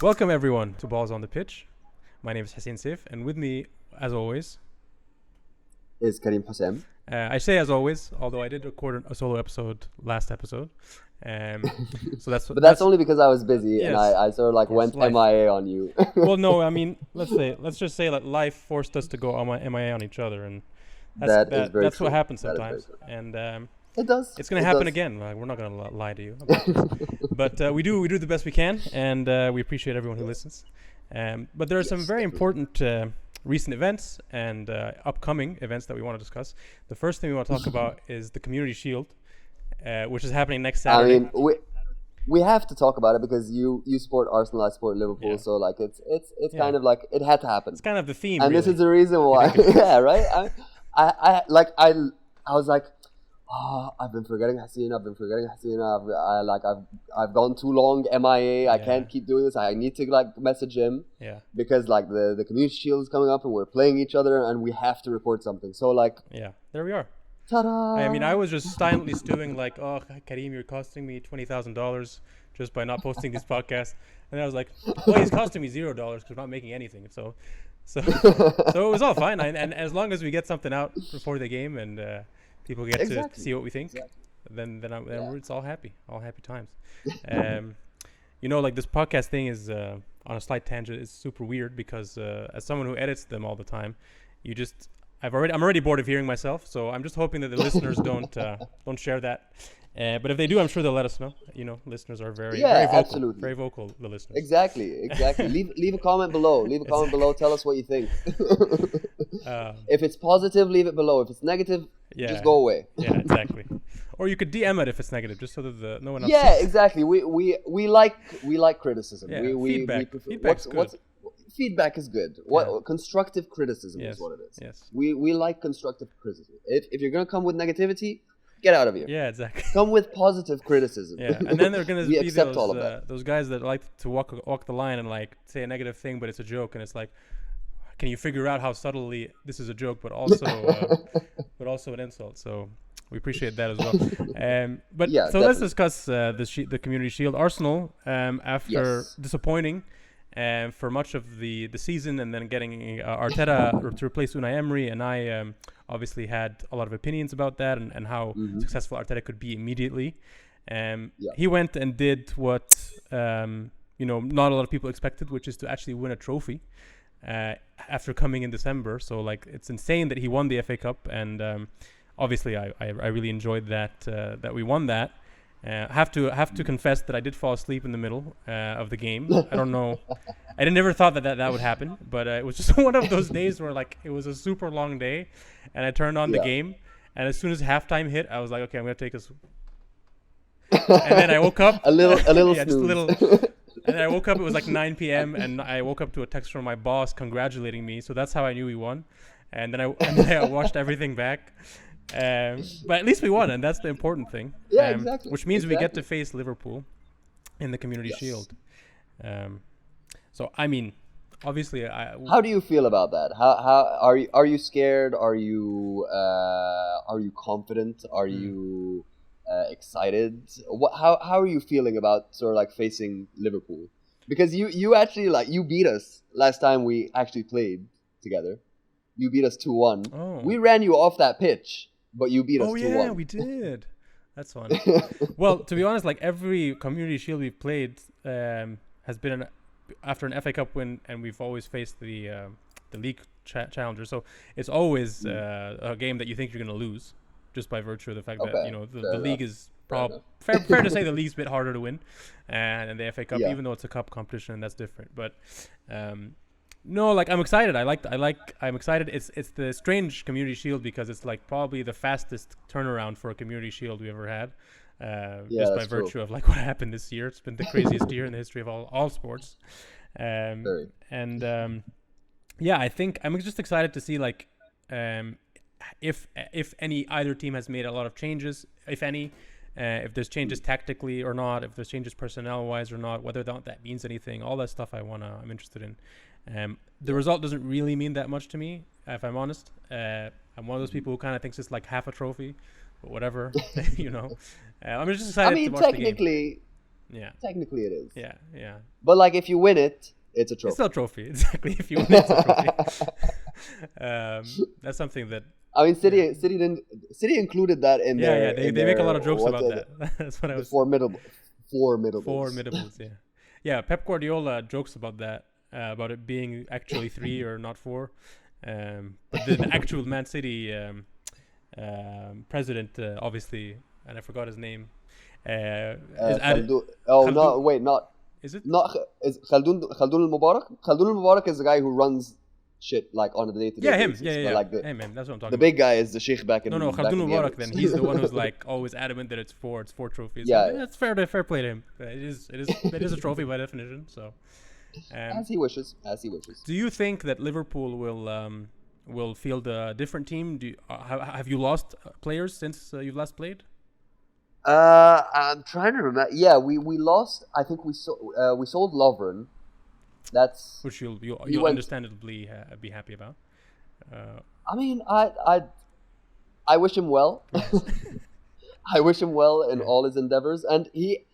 Welcome everyone to Balls on the Pitch. My name is Hussein Seif, and with me, as always, is Kareem Hosem. I say as always, although I did record a solo episode last episode. So that's only because I was busy, yes, and I sort of like went life. MIA on you. Well, no, I mean, let's just say that life forced us to go MIA on each other, and that's what happens sometimes. And it does. It's going to happen again. We're not going to lie to you about this. But we do the best we can, and we appreciate everyone who listens. But there are some very important recent events and upcoming events that we want to discuss. The first thing we want to talk about is the Community Shield, which is happening next Saturday. I mean, we have to talk about it because you support Arsenal, I support Liverpool, yeah. So like it's kind of like it had to happen. It's kind of the theme, and really. This is the reason why. Yeah, right. I was like, I've been forgetting Hussein. I've gone too long MIA. I can't keep doing this. I need to like message him. Yeah. Because like the Community Shield is coming up and we're playing each other and we have to record something. So like. Yeah. There we are. Ta-da! I mean, I was just silently stewing like, oh, Kareem, you're costing me $20,000 just by not posting this podcast. And I was like, well, he's costing me $0 because we're not making anything. So it was all fine. And as long as we get something out before the game and people get to see what we think, then it's all happy times. Like this podcast thing is on a slight tangent. It's super weird because as someone who edits them all the time, I'm already bored of hearing myself. So I'm just hoping that the listeners don't share that. But if they do, I'm sure they'll let us know. Listeners are very vocal. Absolutely. Very vocal, the listeners. Exactly. leave a comment below. Tell us what you think. If it's positive, leave it below. If it's negative, just go away. Yeah, exactly. Or you could DM it if it's negative, just so that no one else. Yeah, exactly. We like criticism. Yeah, feedback. Feedback's good. Feedback is good. Constructive criticism is what it is. Yes. We like constructive criticism. If you're gonna come with negativity, get out of here. Yeah, exactly. Come with positive criticism. Yeah, and then they're gonna be those guys that like to walk the line and like say a negative thing, but it's a joke, and it's like, can you figure out how subtly this is a joke, but also an insult? So we appreciate that as well. Let's discuss the Community Shield. Arsenal, after disappointing for much of the season, and then getting Arteta to replace Unai Emery, and I obviously had a lot of opinions about that and how successful Arteta could be immediately. He went and did what not a lot of people expected, which is to actually win a trophy after coming in December. So like it's insane that he won the FA Cup, and obviously I really enjoyed that we won that. Have to confess that I did fall asleep in the middle of the game. I don't know. I never thought that would happen, but it was just one of those days where like it was a super long day, and I turned on the game, and as soon as halftime hit, I was like, okay, I'm gonna take a. And then I woke up a little yeah, just a little. And then I woke up. It was like 9 p.m. and I woke up to a text from my boss congratulating me. So that's how I knew we won. And then I watched everything back. But at least we won, and that's the important thing. Yeah, exactly. Which means we get to face Liverpool in the Community Shield. So I mean, obviously, how do you feel about that? How are you scared? Are you confident? Are you excited? How are you feeling about sort of like facing Liverpool? Because you actually you beat us last time we actually played together. You beat us 2-1. Oh. We ran you off that pitch, but you beat us 2-1. Oh yeah, we did. That's fun. Well, to be honest, like every Community Shield we've played has been after an FA Cup win, and we've always faced the league challenger. So it's always a game that you think you're going to lose, just by virtue of the fact that the league is fair to say the league's a bit harder to win, and the FA Cup, even though it's a cup competition, that's different. But no, like I'm excited. I'm excited. It's the strange Community Shield because it's like probably the fastest turnaround for a Community Shield we ever had. Just by virtue of like what happened this year. It's been the craziest year in the history of all sports. I think I'm just excited to see like if either team has made a lot of changes, if any, if there's changes tactically or not, if there's changes personnel wise or not, whether that means anything, all that stuff I'm interested in. The result doesn't really mean that much to me, if I'm honest. I'm one of those people who kind of thinks it's like half a trophy, but whatever, I'm just excited to watch the game. Yeah. Technically, it is. Yeah. Yeah. But like, if you win it, it's a It's trophy. still a trophy. Exactly. If you win, it's a trophy. That's something that. I mean, Yeah. City included that in Yeah. their Yeah. They make a lot of jokes what's about it, that. That's what I the was. formidables. Formidables. Yeah. Yeah. Pep Guardiola jokes about that. About it being actually 3 or not 4. But the actual Man City president, obviously, and I forgot his name. Is added. Oh Khaldoon. no! Wait, not Is it? not is Khaldun al Mubarak. Khaldun al Mubarak is the guy who runs shit like on a day-to-day Yeah, him. basis. Yeah. But Yeah. like Hey, man, that's what I'm talking the about. big guy is the sheikh back in No, back Khaldoon in the Mubarak. Emirates. Then he's the one who's like always adamant that it's 4 trophies. Yeah. So that's fair play to him. It is a trophy by definition. So, As he wishes. do you think that Liverpool will field a different team? Have you lost players since you've last played? I'm trying to remember. Yeah, we lost. I think we sold Lovren. That's Which you'll went- understandably be happy about. I mean, I wish him well. I wish him well in all his endeavors. And he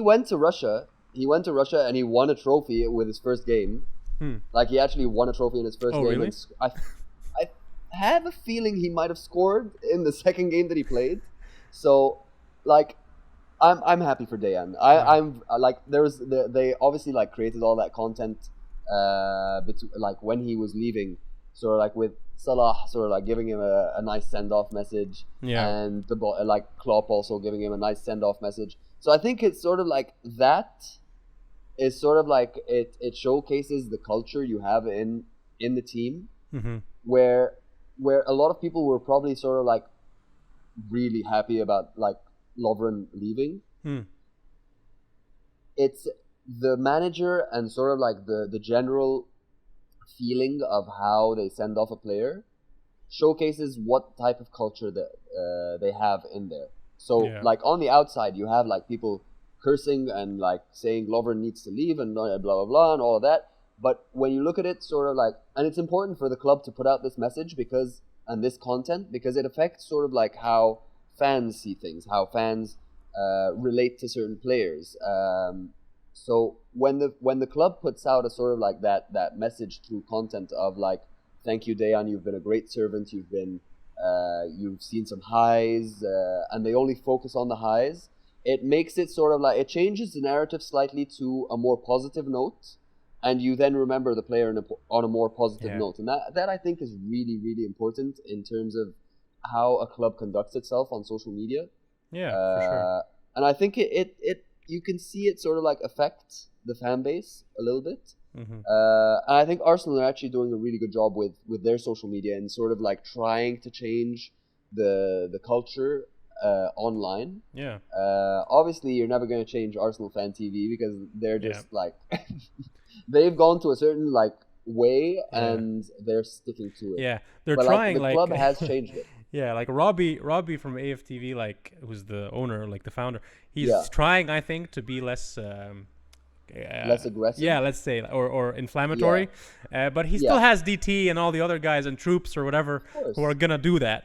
went to Russia. He went to Russia and he won a trophy with his first game. Like, he actually won a trophy in his first game. Really? And I have a feeling he might have scored in the second game that he played. So, like, I'm happy for Dayan. I'm like, they obviously like created all that content, like when he was leaving, sort of like with Salah, sort of like giving him a nice send off message, and like Klopp also giving him a nice send off message. So I think it's sort of like that is sort of like it showcases the culture you have in the team, where a lot of people were probably sort of like really happy about like Lovren leaving. It's the manager and sort of like the general feeling of how they send off a player showcases what type of culture that they have in there. So like on the outside you have like people cursing and like saying Lovren needs to leave and blah blah blah and all of that, but when you look at it sort of like, and it's important for the club to put out this message and this content because it affects sort of like how fans see things, how fans relate to certain players. So when the club puts out a sort of like that message through content of like, thank you Dayan, you've been a great servant, you've seen some highs, and they only focus on the highs, it makes it sort of like, it changes the narrative slightly to a more positive note, and you then remember the player on a more positive note. And that I think is really, really important in terms of how a club conducts itself on social media. Yeah, for sure. And I think it you can see it sort of like affect the fan base a little bit. And I think Arsenal are actually doing a really good job with their social media and sort of like trying to change the culture online. Yeah. Obviously, you're never going to change Arsenal Fan TV because they're just like they've gone to a certain like way and they're sticking to it. Yeah, they're but trying. The club has changed it. Yeah, like Robbie from AFTV, like who's the owner, like the founder. He's trying, I think, to be less less aggressive. Yeah, let's say, or inflammatory. But he still has DT and all the other guys and troops or whatever who are gonna do that.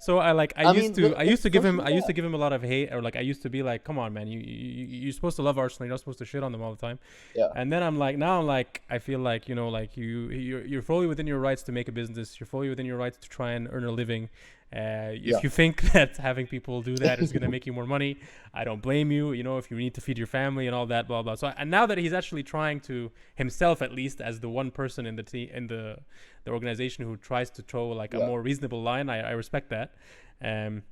So I used to give him a lot of hate, or like I used to be like, come on man, you're supposed to love Arsenal, you're not supposed to shit on them all the time. And then I feel like, you know, like you're fully within your rights to make a business, you're fully within your rights to try and earn a living. If you think that having people do that is going to make you more money, I don't blame you. You know, if you need to feed your family and all that, blah blah. So, and now that he's actually trying to himself, at least as the one person in the team, in the organization who tries to throw like a more reasonable line, I respect that. And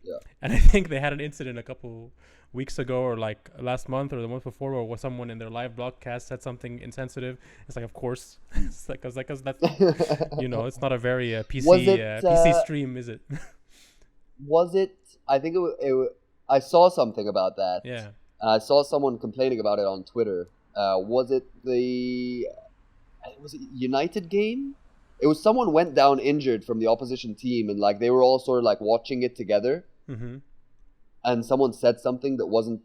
I think they had an incident a couple weeks ago, or like last month or the month before, where someone in their live broadcast said something insensitive. It's like, of course, it's like, cause that's you know, it's not a very PC stream, is it? Was it? I think I saw something about that. Yeah. I saw someone complaining about it on Twitter. Was it United game? It was someone went down injured from the opposition team, and like they were all sort of like watching it together. And someone said something that wasn't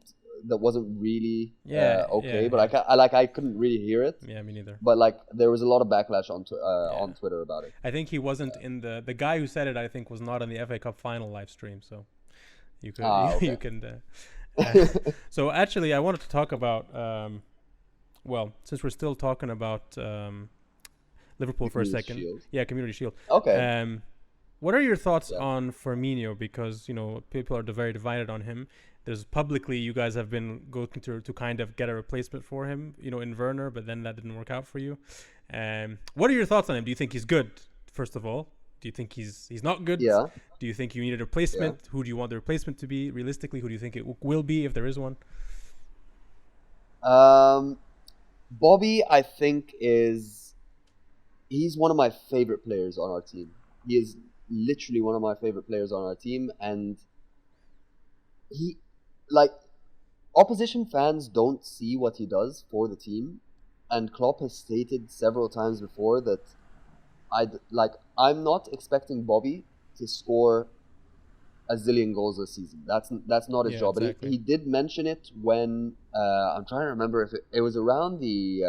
really okay. But I couldn't really hear it. Yeah, me neither. But like there was a lot of backlash on Twitter about it. I think he wasn't in the guy who said it. I think was not in the FA Cup final live stream. So you could you can. So actually, I wanted to talk about. Well, since we're still talking about Liverpool The for a Community second, Shield. yeah, Community Shield. Okay. Um, what are your thoughts Yeah. on Firmino? Because people are very divided on him. There's publicly you guys have been going to kind of get a replacement for him, in Werner, but then that didn't work out for you. What are your thoughts on him? Do you think he's good? First of all, do you think he's not good? Yeah. Do you think you need a Yeah. replacement? Who do you want the replacement to be? Realistically, who do you think it will be if there is one? Um, Bobby, I think he's one of my favorite players on our team. He is literally one of my favorite players on our team, and he like opposition fans don't see what he does for the team, and Klopp has stated several times before that I'm not expecting Bobby to score a zillion goals this season. That's not his Yeah, job. But exactly. he did mention it when I'm trying to remember if it was around the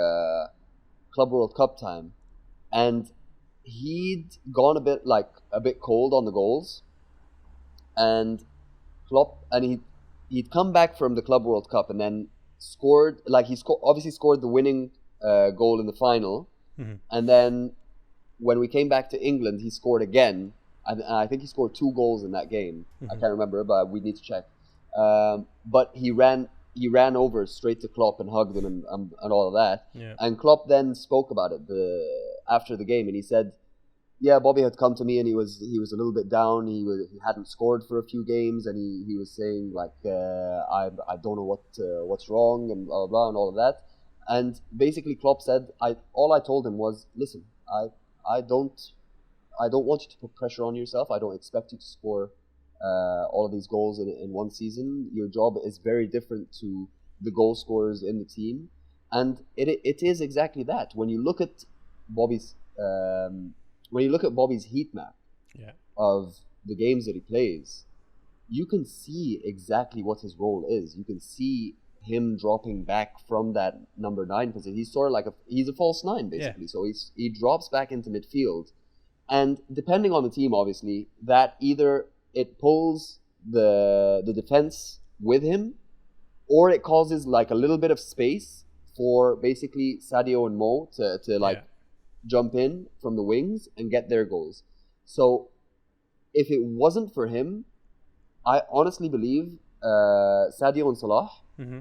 Club World Cup time, and he'd gone a bit cold on the goals, and Klopp and he'd come back from the Club World Cup and then scored obviously scored the winning goal in the final, Hmm. and then when we came back to England, he scored again. And I think he scored 2 goals in that game. I Hmm. can't remember, but we need to check. But he ran over straight to Klopp and hugged him and all of that. Yeah. And Klopp then spoke about it after the game, and he said, "Yeah, Bobby had come to me, and he was a little bit down. He hadn't scored for a few games, and he was saying like, I don't know what's wrong and blah blah blah and all of that." And basically, Klopp said, all I told him was, "Listen, I don't want you to put pressure on yourself. I don't expect you to score all of these goals in one season. Your job is very different to the goal scorers in the team, and it is exactly that. When you look at Bobby's heat map Yeah. of the games that he plays, you can see exactly what his role is. You can see him dropping back from that number 9 position. He's sort of he's a false 9 basically. So he drops back into midfield. And depending on the team, obviously, that either it pulls the defense with him, or it causes like a little bit of space for basically Sadio and Mo to Yeah. jump in from the wings and get their goals. So if it wasn't for him, I honestly believe Sadio and Salah Hmm.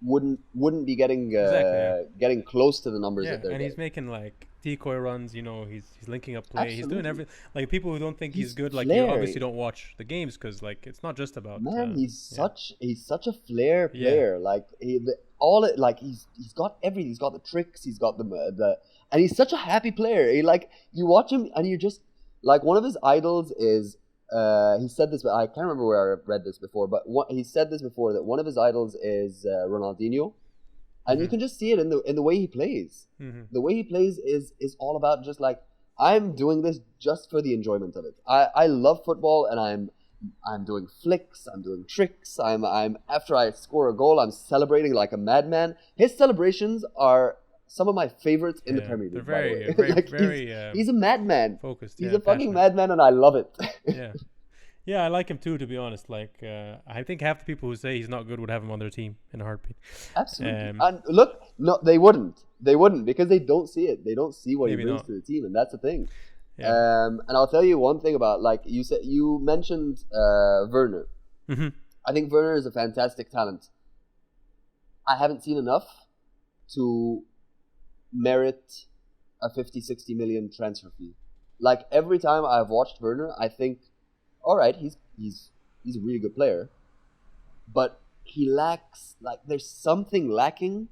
wouldn't be getting Exactly. Yeah. getting close to the numbers Yeah, that they're and he's getting. making like decoy runs. He's linking up play. He's doing Absolutely. everything. Like people who don't think he's He's good, like you flair. obviously don't watch the games because like it's not just about. Man, Yeah. he's such a flair Yeah. player. Like he's got everything. He's got the tricks. He's got the and he's such a happy player. You watch him and you just like one of his idols is he said this. I can't remember where I read this before, but he said this before that one of his idols is Ronaldinho, and you Mhm. can just see it in the way he plays. Mhm. The way he plays is all about just like I'm doing this just for the enjoyment of it. I love football, and I'm doing flicks, I'm doing tricks. I'm after I score a goal, I'm celebrating like a madman. His celebrations are some of my favorites in the Yeah, Premier they're League. By the way, very, like very he's a madman. focused. He's Yeah, a fucking passionate. madman, and I love it. Yeah, yeah, I like him too. To be honest, like I think half the people who say he's not good would have him on their team in a heartbeat. Absolutely. Um, And look, no, they wouldn't. They wouldn't because they don't see it. They don't see what he Maybe brings not. to the team, and that's the thing. Yeah. And I'll tell you one thing about like you mentioned Werner. Hmm. I think Werner is a fantastic talent. I haven't seen enough to merit a 50-60 million transfer fee. Like every time I've watched Werner, I think, all right, he's a really good player, but he lacks like there's something lacking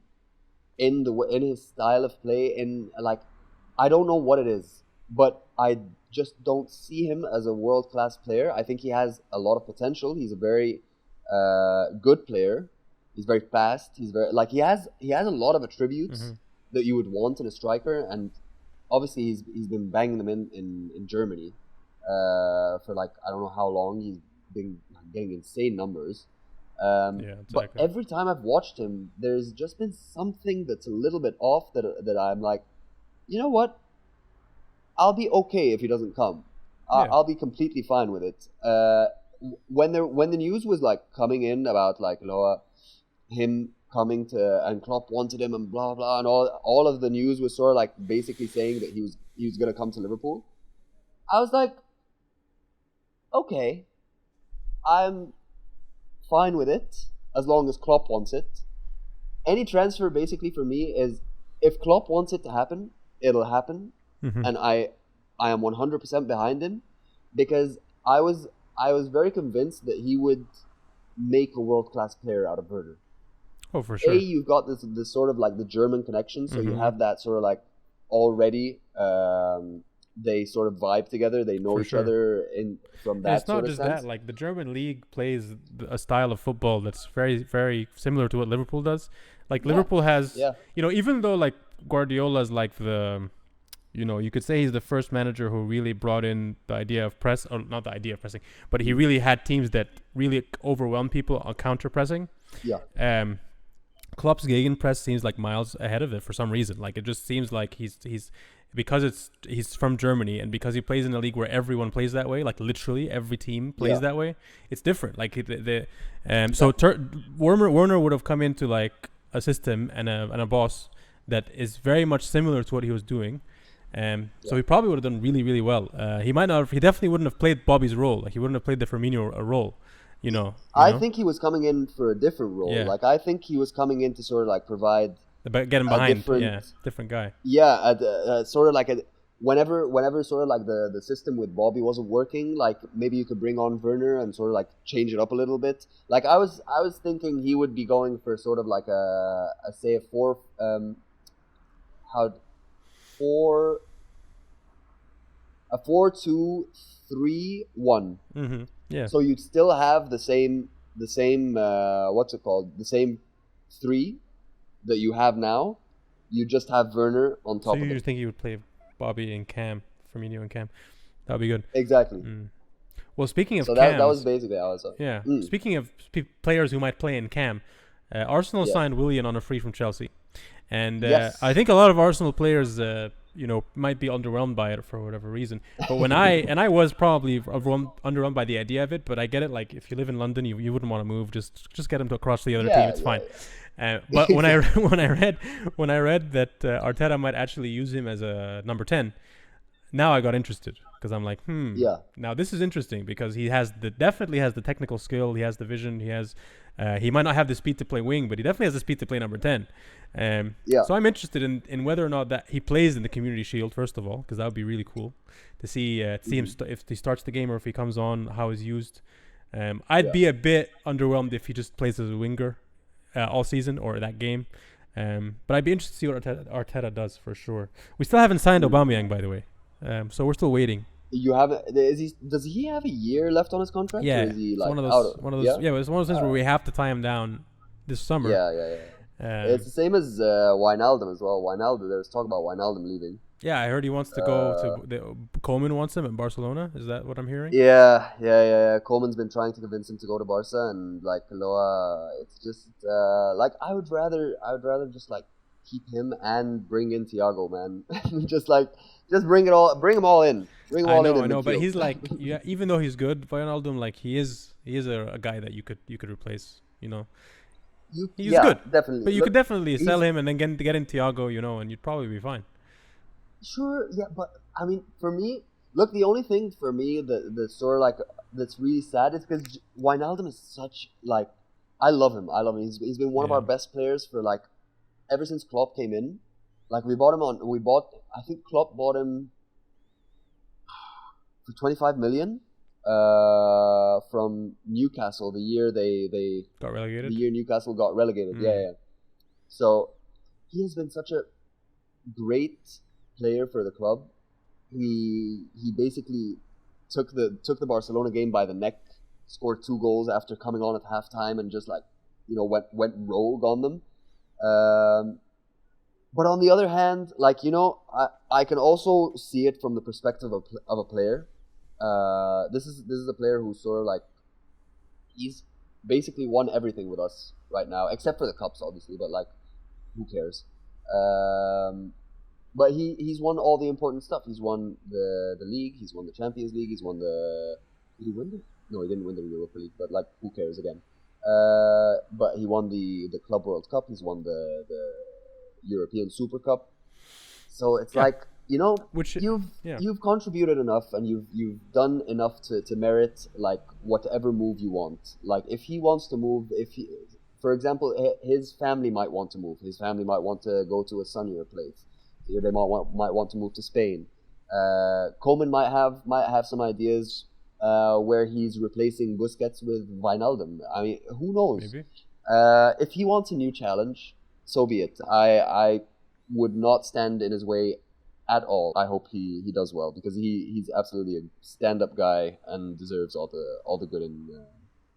in his style of play. In like, I don't know what it is, but I just don't see him as a world class player. I think he has a lot of potential. He's a very good player. He's very fast. He's very like he has a lot of attributes Mhm. that you would want in a striker, and obviously he's been banging them in Germany for like I don't know how long. He's been getting insane numbers. Yeah, But exactly. every time I've watched him, there's just been something that's a little bit off that I'm like, you know what? I'll be okay if he doesn't come. Yeah. I'll be completely fine with it. when the news was like coming in about like him coming to, and Klopp wanted him and blah blah, and all of the news was sort of like basically saying that he was gonna come to Liverpool. I was like, okay, I'm fine with it as long as Klopp wants it. Any transfer basically for me is, if Klopp wants it to happen, it'll happen, and I am 100% behind him, because I was very convinced that he would make a world-class player out of Werner. Oh, for sure. You've got this sort of like the German connection, so you have that sort of like already. They sort of vibe together. They know each other from that. It's not just that. Like the German league plays a style of football that's very, very similar to what Liverpool does. Like Liverpool has, even though like Guardiola's like the, you could say he's the first manager who really brought in the idea of press, or not the idea of pressing, but he really had teams that really overwhelmed people on counter pressing. Yeah. Klopp's gegenpress seems like miles ahead of it for some reason. Like it just seems like he's because he's from Germany, and because he plays in a league where everyone plays that way, like literally every team plays that way. It's different. Like Werner would have come into like a system and a boss that is very much similar to what he was doing. So he probably would have done really, really well. He definitely wouldn't have played Bobby's role. Like he wouldn't have played the Firmino role. I think he was coming in for a different role. Yeah. Like I think he was coming in to sort of like provide, get him behind, different guy. Yeah, sort of like whenever sort of like the system with Bobby wasn't working, like maybe you could bring on Werner and sort of like change it up a little bit. Like I was thinking he would be going for sort of like a 4-2-3-1. Yeah. So you'd still have the same what's it called? The same three that you have now. You just have Werner on top of it. So you think he would play Bobby and Cam, Firmino and Cam? That'd be good. Exactly. Well, speaking of that was basically how I saw it. Yeah. Speaking of players who might play in Cam, Arsenal signed Willian on a free from Chelsea. And I think a lot of Arsenal players, might be underwhelmed by it for whatever reason. But when I was probably underwhelmed by the idea of it, but I get it. Like if you live in London, you wouldn't want to move. Just get him to cross the other team. It's fine. But when I read that Arteta might actually use him as a number 10, now I got interested, because I'm like, now this is interesting, because he definitely has the technical skill, he has the vision, he might not have the speed to play wing, but he definitely has the speed to play number 10. So I'm interested in whether or not that he plays in the Community Shield, first of all, because that would be really cool to see him if he starts the game or if he comes on, how he's used. I'd be a bit underwhelmed if he just plays as a winger all season or that game. But I'd be interested to see what Arteta does, for sure. We still haven't signed Aubameyang, by the way. So we're still waiting. You have? Does he have a year left on his contract? Yeah, or is he, like, one of those. Yeah, it's one of those things where we have to tie him down this summer. Yeah. It's the same as Wijnaldum as well. There's talk about Wijnaldum leaving. Yeah, I heard he wants to go to Koeman wants him at Barcelona. Is that what I'm hearing? Yeah. Koeman's been trying to convince him to go to Barca, and like it's just like I would rather just like keep him and bring in Thiago, man. just bring them all in. I know, but he's like, even though he's good, Wijnaldum, like he is a guy that you could replace. He's good, definitely. But you could definitely sell him and then get in Thiago, and you'd probably be fine. Sure, yeah, but I mean, for me, look, the only thing for me that sort of like that's really sad is because Wijnaldum is such like, I love him. He's been one of our best players for like ever since Klopp came in. Like I think Klopp bought him for 25 million from Newcastle the year they got relegated. The year Newcastle got relegated. Yeah. So he has been such a great player for the club. He basically took the Barcelona game by the neck, scored 2 goals after coming on at halftime, and just like went rogue on them. But on the other hand, like I can also see it from the perspective of a player. This is a player who's sort of like, he's basically won everything with us right now, except for the cups, obviously. But like, who cares? But he's won all the important stuff. He's won the league. He's won the Champions League. He's won the. Did he win No, he didn't win the Europa League, but like, who cares again? But he won the Club World Cup. He's won the European Super Cup. So it's Yeah, like, you know, which you've yeah, you've contributed enough, and you've done enough to merit like whatever move you want. Like if he wants to move, if he, for example, his family might want to move. His family might want to go to a sunnier place. They might want to move to Spain. Coleman might have some ideas where he's replacing Busquets with Wijnaldum. I mean, who knows? maybe. If he wants a new challenge, so be it. I would not stand in his way at all. I hope he does well, because he's absolutely a stand-up guy and deserves all the good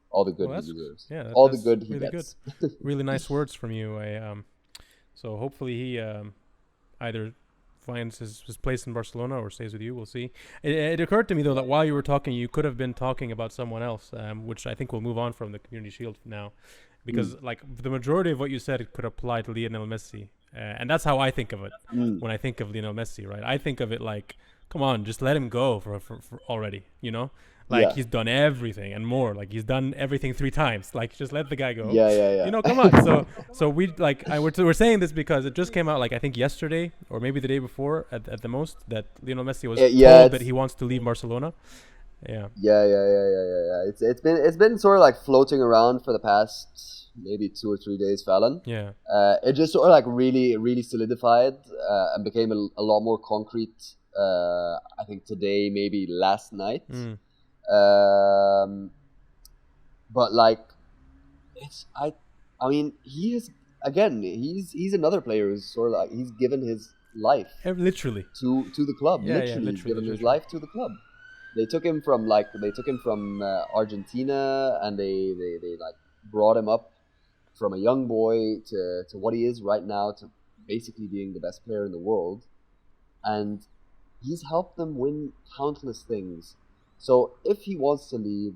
all the good Well, he that's deserves. yeah, All the that's good he really good. gets. Really nice words from you. So hopefully he either finds his place in Barcelona or stays with you. We'll see. It occurred to me though that while you were talking, you could have been talking about someone else, which I think we'll move on from the Community Shield now, because like the majority of what you said could apply to Lionel Messi, and that's how I think of it Mm. when I think of Lionel Messi. Right? I think of it like, come on, just let him go for already. You know. Like Yeah. he's done everything and more. Like he's done everything 3 times. Like just let the guy go. Yeah, yeah, You know, yeah. come on. So we like we're saying this because it just came out like I think yesterday or maybe the day before at the most that Lionel Messi was Yeah, told that it's he wants to leave Barcelona. Yeah. yeah. It's been sort of like floating around for the past maybe 2 or 3 days, Fallon. Yeah. It just sort of like really solidified and became a lot more concrete. I think today, maybe last night. Mm. Um, but like I mean, he is, again, he's another player who's sort of like, he's given his life Literally. to the club. Yeah. Yeah. Literally, he's given his Literally. life to the club. They took him from Argentina, and they like brought him up from a young boy to what he is right now, to basically being the best player in the world. And he's helped them win countless things. So if he wants to leave,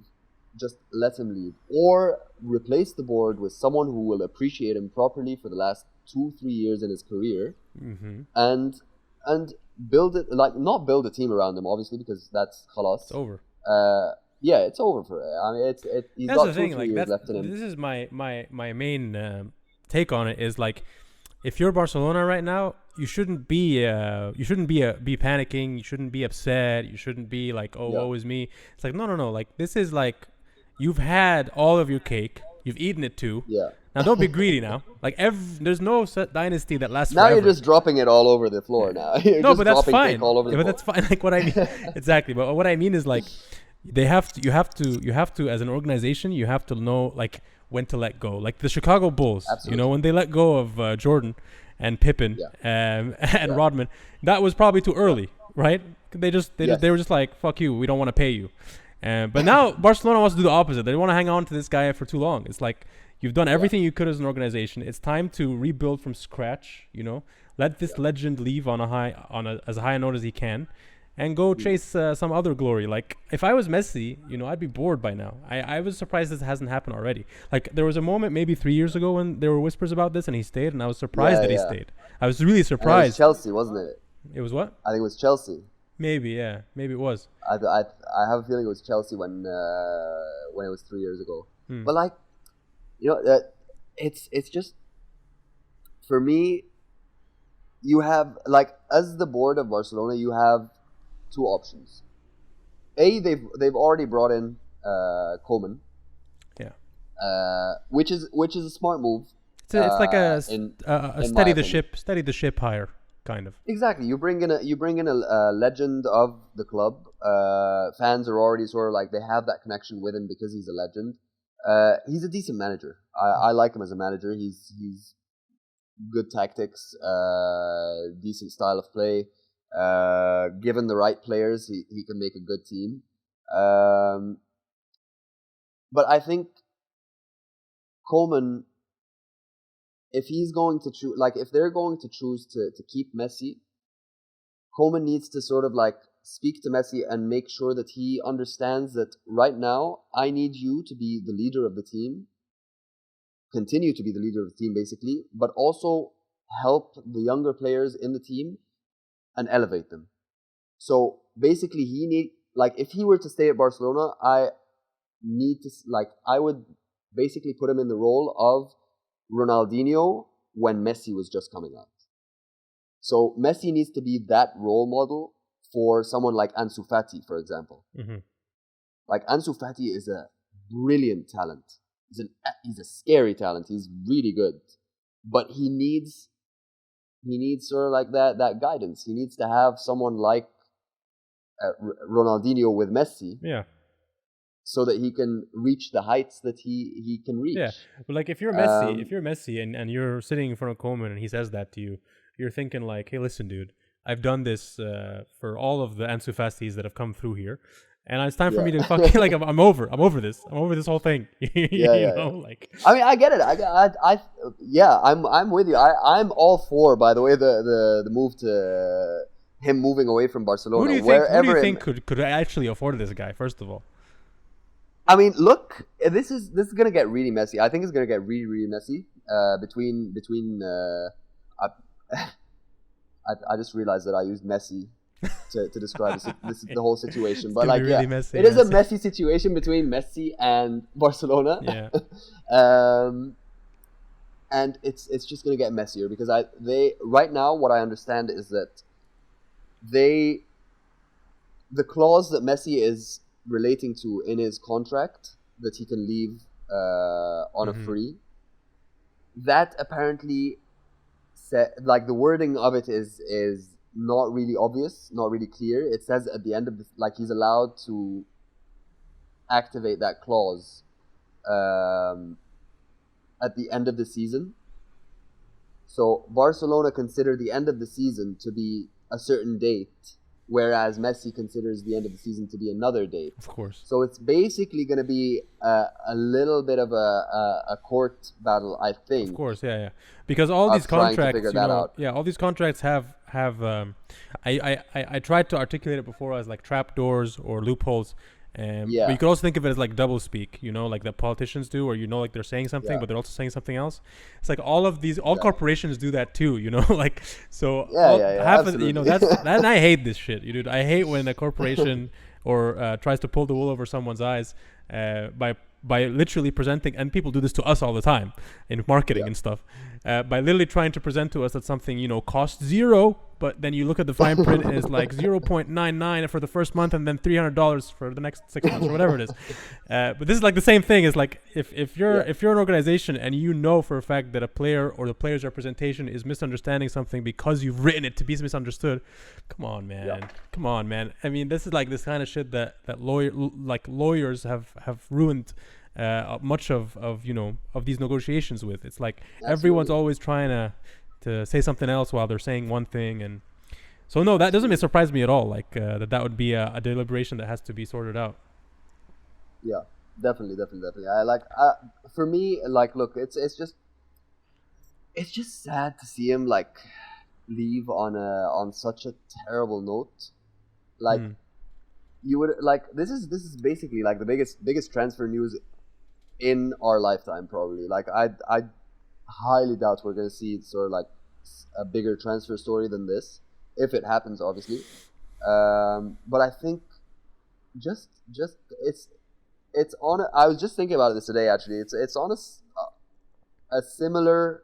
just let him leave, or replace the board with someone who will appreciate him properly for the last 2-3 years in his career, Mm-hmm. and build it, like, not build a team around him, obviously, because that's It's khalas. over. Yeah, it's over for it. I mean, he's That's got the two or thing. three Like years that's left in him. this is my main take on it is like, if you're Barcelona right now, you shouldn't be be panicking. You shouldn't be upset. You shouldn't be like, oh, Yeah, woe is me. It's like, no. Like, this is like, you've had all of your cake. You've eaten it too. yeah. Now don't be greedy now. Like, there's no set dynasty that lasts Now you're forever. just dropping it all over the floor. Now you're No, just but that's dropping cake fine. all over the Yeah, but floor. that's fine. Like what I mean, exactly. But what I mean is like, you have to as an organization, you have to know like when to let go. Like the Chicago Bulls, you know, Absolutely. when they let go of Jordan and Pippen Yeah, and yeah. Rodman, that was probably too early, right? They were Yes. just like, fuck you, we don't want to pay you. But now Barcelona wants to do the opposite. They want to hang on to this guy for too long. It's like, you've done Yeah. everything you could as an organization. It's time to rebuild from scratch. You know, let this Yeah. legend leave on as high a note as he can, and go Mm. chase some other glory. Like if I was Messi, you know, I'd be bored by now. I was surprised this hasn't happened already. Like there was a moment maybe 3 years ago when there were whispers about this, and he stayed, and I was surprised Yeah, that he yeah. stayed. I was really And it was surprised. Chelsea, wasn't it? It was what? I think it was Chelsea. Maybe, yeah, maybe it was. I have a feeling it was Chelsea when it was 3 years ago. Hmm. But like, you know, it's just, for me, you have, like, as the board of Barcelona, you have two options. They've already brought in Koeman, Yeah. which is a smart move. It's like In a in my opinion. steady the ship higher kind of. Exactly. You bring in a legend of the club. Fans are already sort of like, they have that connection with him because he's a legend. He's a decent manager. I like him as a manager. He's good tactics, decent style of play. Given the right players, he can make a good team. Um, but I think Coleman, if he's going to choose, like, if they're going to choose to keep Messi, Coleman needs to sort of like speak to Messi and make sure that he understands that right now, I need you to be the leader of the team, continue to be the leader of the team basically, but also help the younger players in the team and elevate them. So basically, if he were to stay at Barcelona, need to like. I would basically put him in the role of Ronaldinho when Messi was just coming out. So Messi needs to be that role model for someone like Ansu Fati, for example. Mm-hmm. Like Ansu Fati is a brilliant talent. He's a scary talent. He's really good, but he needs sort of like that guidance. He needs to have someone like Ronaldinho with Messi. Yeah. So that he can reach the heights that he can reach. Yeah, but like if you're Messi, and you're sitting in front of Koeman and he says that to you, you're thinking like, hey, listen, dude, I've done this for all of the Ansu Fatis that have come through here, and it's time for me to fucking like I'm over this whole thing. Like. I mean, I get it. I'm with you. I'm all for, by the way, the move to him moving away from Barcelona. Who do you think could actually afford this guy? First of all. I mean, look, this is gonna get really messy. I think it's gonna get really, really messy between. I just realized that I used Messi to describe the whole situation, but like, really messy, it is a messy situation between Messi and Barcelona. Yeah. And it's just gonna get messier because they right now what I understand is that the clause that Messi is relating to in his contract that he can leave on a free, that apparently like the wording of it is not really obvious, not really clear. It says at the end of like he's allowed to activate that clause at the end of the season. So Barcelona consider the end of the season to be a certain date, whereas Messi considers the end of the season to be another date. Of course. So it's basically going to be a little bit of a court battle, I think. Of course, yeah. Because all these contracts, all these contracts have. I tried to articulate it before as like trapdoors or loopholes. But you could also think of it as like double speak, like the politicians do, or like they're saying something, but they're also saying something else. It's like all corporations do that too, like so. Half of, and I hate this shit, dude. I hate when a corporation or tries to pull the wool over someone's eyes by literally presenting, and people do this to us all the time in marketing and stuff, by literally trying to present to us that something costs $0, but then you look at the fine print and it's like 0.99 for the first month and then $300 for the next 6 months or whatever it is. But this is like the same thing. It's like if you're an organization and you know for a fact that a player or the player's representation is misunderstanding something because you've written it to be misunderstood, come on, man. I mean, this is like this kind of shit that lawyers have ruined much of these negotiations with. It's like everyone's always trying to say something else while they're saying one thing, and so no, that doesn't surprise me at all. Like that would be a deliberation that has to be sorted out. Yeah, definitely. For me, like, look, it's just sad to see him like leave on such a terrible note. Like you would like this is basically like the biggest transfer news in our lifetime, probably. Like I highly doubt we're going to see sort of like a bigger transfer story than this, if it happens, obviously. But I think just it's on. I was just thinking about this today. Actually, it's on a similar.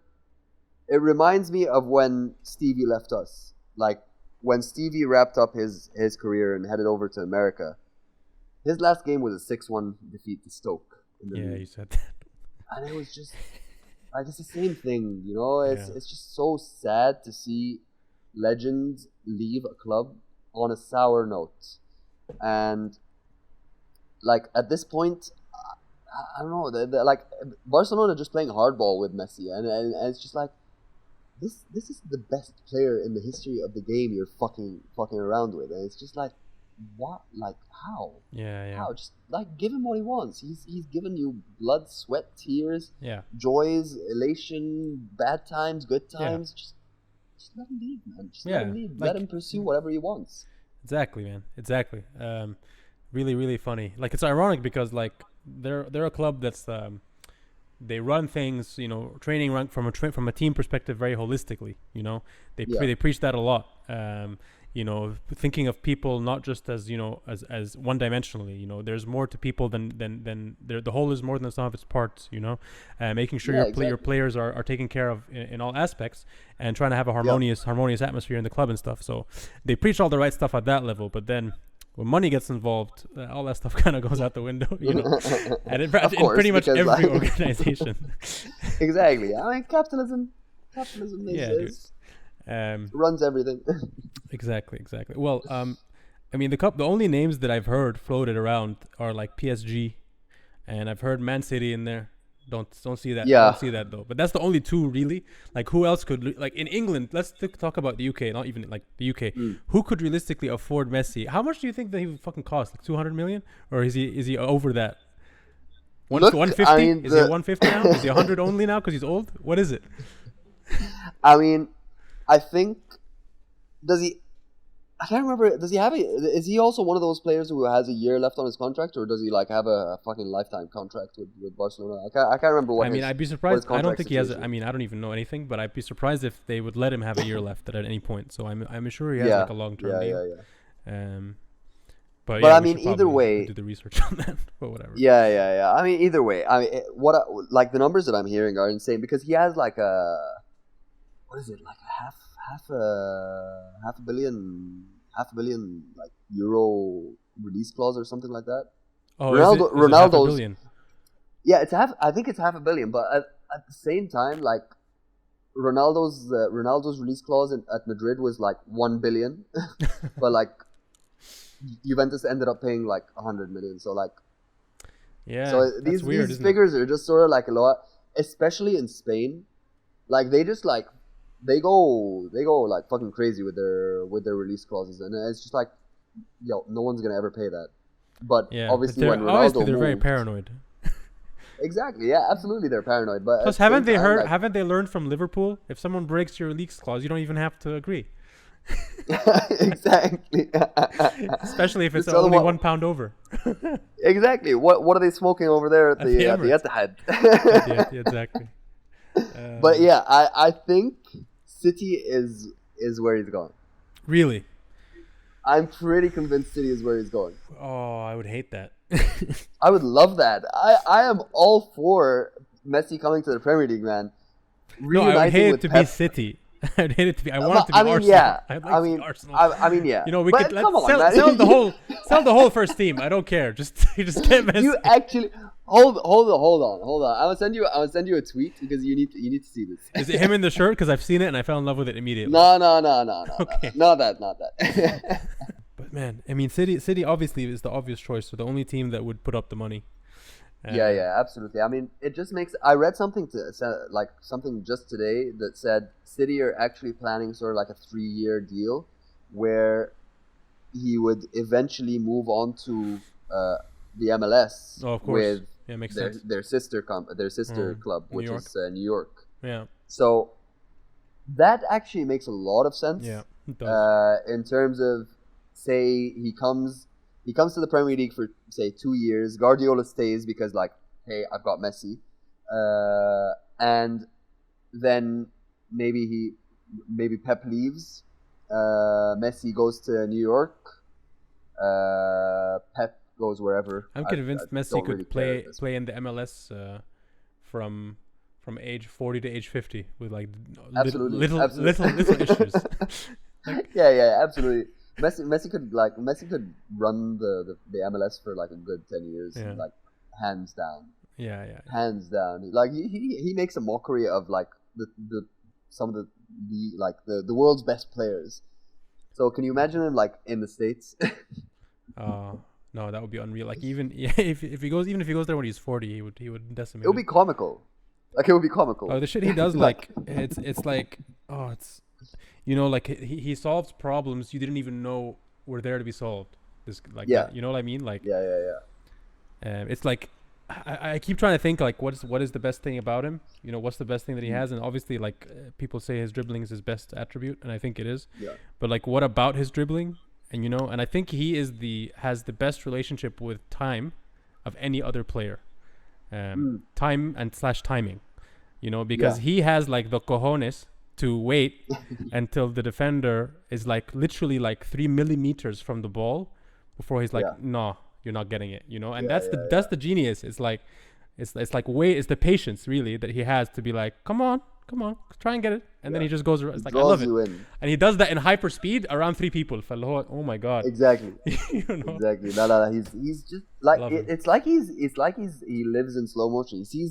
It reminds me of when Stevie left us. Like when Stevie wrapped up his career and headed over to America. His last game was a 6-1 defeat to Stoke. You said that. And it was just. Like it's the same thing, It's just so sad to see legends leave a club on a sour note, and like at this point, I don't know. They're like Barcelona just playing hardball with Messi, and it's just like this is the best player in the history of the game you're fucking around with, and it's just like what, like how? How? Just like give him what he wants. He's given you blood, sweat, tears, joys, elation, bad times, good times. Just let him leave, man. Just let him leave. Like, let him pursue whatever he wants. Exactly, man. Exactly. Really, really funny. Like it's ironic because like they're a club that's they run things, training from a team perspective very holistically. They preach that a lot. thinking of people not just as as one dimensionally. There's more to people than the whole is more than the sum of its parts. Making sure your players are taken care of in all aspects, and trying to have a harmonious atmosphere in the club and stuff. So they preach all the right stuff at that level, but then when money gets involved, all that stuff kind of goes out the window, and in pretty much every organization. Exactly. I mean, capitalism runs everything. Exactly. Well, I mean, the only names that I've heard floated around are like PSG, and I've heard Man City in there. Don't see that. Yeah. Don't see that though. But that's the only two really. Like, who else could, like, in England? Let's talk about the UK. Not even like the UK. Who could realistically afford Messi? How much do you think that he would fucking cost? Like 200 million, or is he over that? 150? I mean, is he 150 now? Is he 100 only now because he's old? What is it? I mean, I think I can't remember. Does he have is he also one of those players who has a year left on his contract, or does he like have a fucking lifetime contract with Barcelona? I can't remember what. I mean, I'd be surprised. I don't think he has. I mean, I don't even know anything, but I'd be surprised if they would let him have a year left at any point. So I'm sure he has like a long-term deal. But I mean, either way, do the research on that, but whatever. Yeah. I mean, either way, I mean, like the numbers that I'm hearing are insane because he has like what is it, like half a billion like euro release clause or something like that. Oh, Ronaldo's. Yeah, I think it's half a billion, but at the same time, like Ronaldo's release clause at Madrid was like 1 billion, but like Juventus ended up paying like 100 million. So like, so these figures are just sort of like a lot, especially in Spain. Like they just like. They go like fucking crazy with their release clauses, and it's just like, no one's gonna ever pay that. But obviously, when Ronaldo they're very paranoid. Exactly, yeah, absolutely, they're paranoid. But plus, haven't they learned from Liverpool? If someone breaks your release clause, you don't even have to agree. Exactly. Especially if it's only £1 over. Exactly. What are they smoking over there at the Etihad? Exactly. But yeah, I think City is where he's going. Really? I'm pretty convinced City is where he's going. Oh, I would hate that. I would love that. I am all for Messi coming to the Premier League, man. No, I would hate it to be City. I'd hate it to be. I want it to be Arsenal. Yeah. I'd like Arsenal. I mean, yeah. We could sell the whole first team. I don't care. Just get Messi. You actually hold on. I will send you a tweet because you need to see this. Is it him in the shirt? Because I've seen it and I fell in love with it immediately. No. Okay. Not that. But man, I mean, City obviously is the obvious choice. So the only team that would put up the money. Yeah, absolutely. I mean, it just makes. I read something just today that said City are actually planning sort of like a 3-year deal, where he would eventually move on to the MLS with their sister club, which is New York. Yeah. So that actually makes a lot of sense. Yeah, it does. In terms of, say, he comes to the Premier League for, say, 2 years. Guardiola stays because, like, hey, I've got Messi. And then maybe Pep leaves. Messi goes to New York. Pep goes wherever. I'm convinced Messi could play in the MLS from age 40 to age 50 with like little issues. Yeah, absolutely. Messi could run the MLS for like a good 10 years, like hands down. Yeah. Hands down. Like he makes a mockery of like some of the world's best players. So can you imagine him like in the States? No, that would be unreal. Like if he goes there when he's 40, he would decimate. It would be comical. Like it would be comical. Oh, the shit he does, like it's like it's. Like he solves problems you didn't even know were there to be solved. That, you know what I mean? Like it's like I keep trying to think like what is the best thing about him? What's the best thing that he has? And obviously, like people say his dribbling is his best attribute, and I think it is. Yeah. But like, what about his dribbling? And and I think he has the best relationship with time of any other player. Time and /timing. Because he has like the cojones to wait until the defender is like literally like 3 millimeters from the ball before he's like, no, you're not getting it, you know. And that's the genius. It's like it's like it's the patience really that he has to be like, come on, try and get it, and then he just goes. It's like, I love it, and he does that in hyper speed around 3 people. Oh my god! Exactly. You know? Exactly. No. He's just like it's like he lives in slow motion. He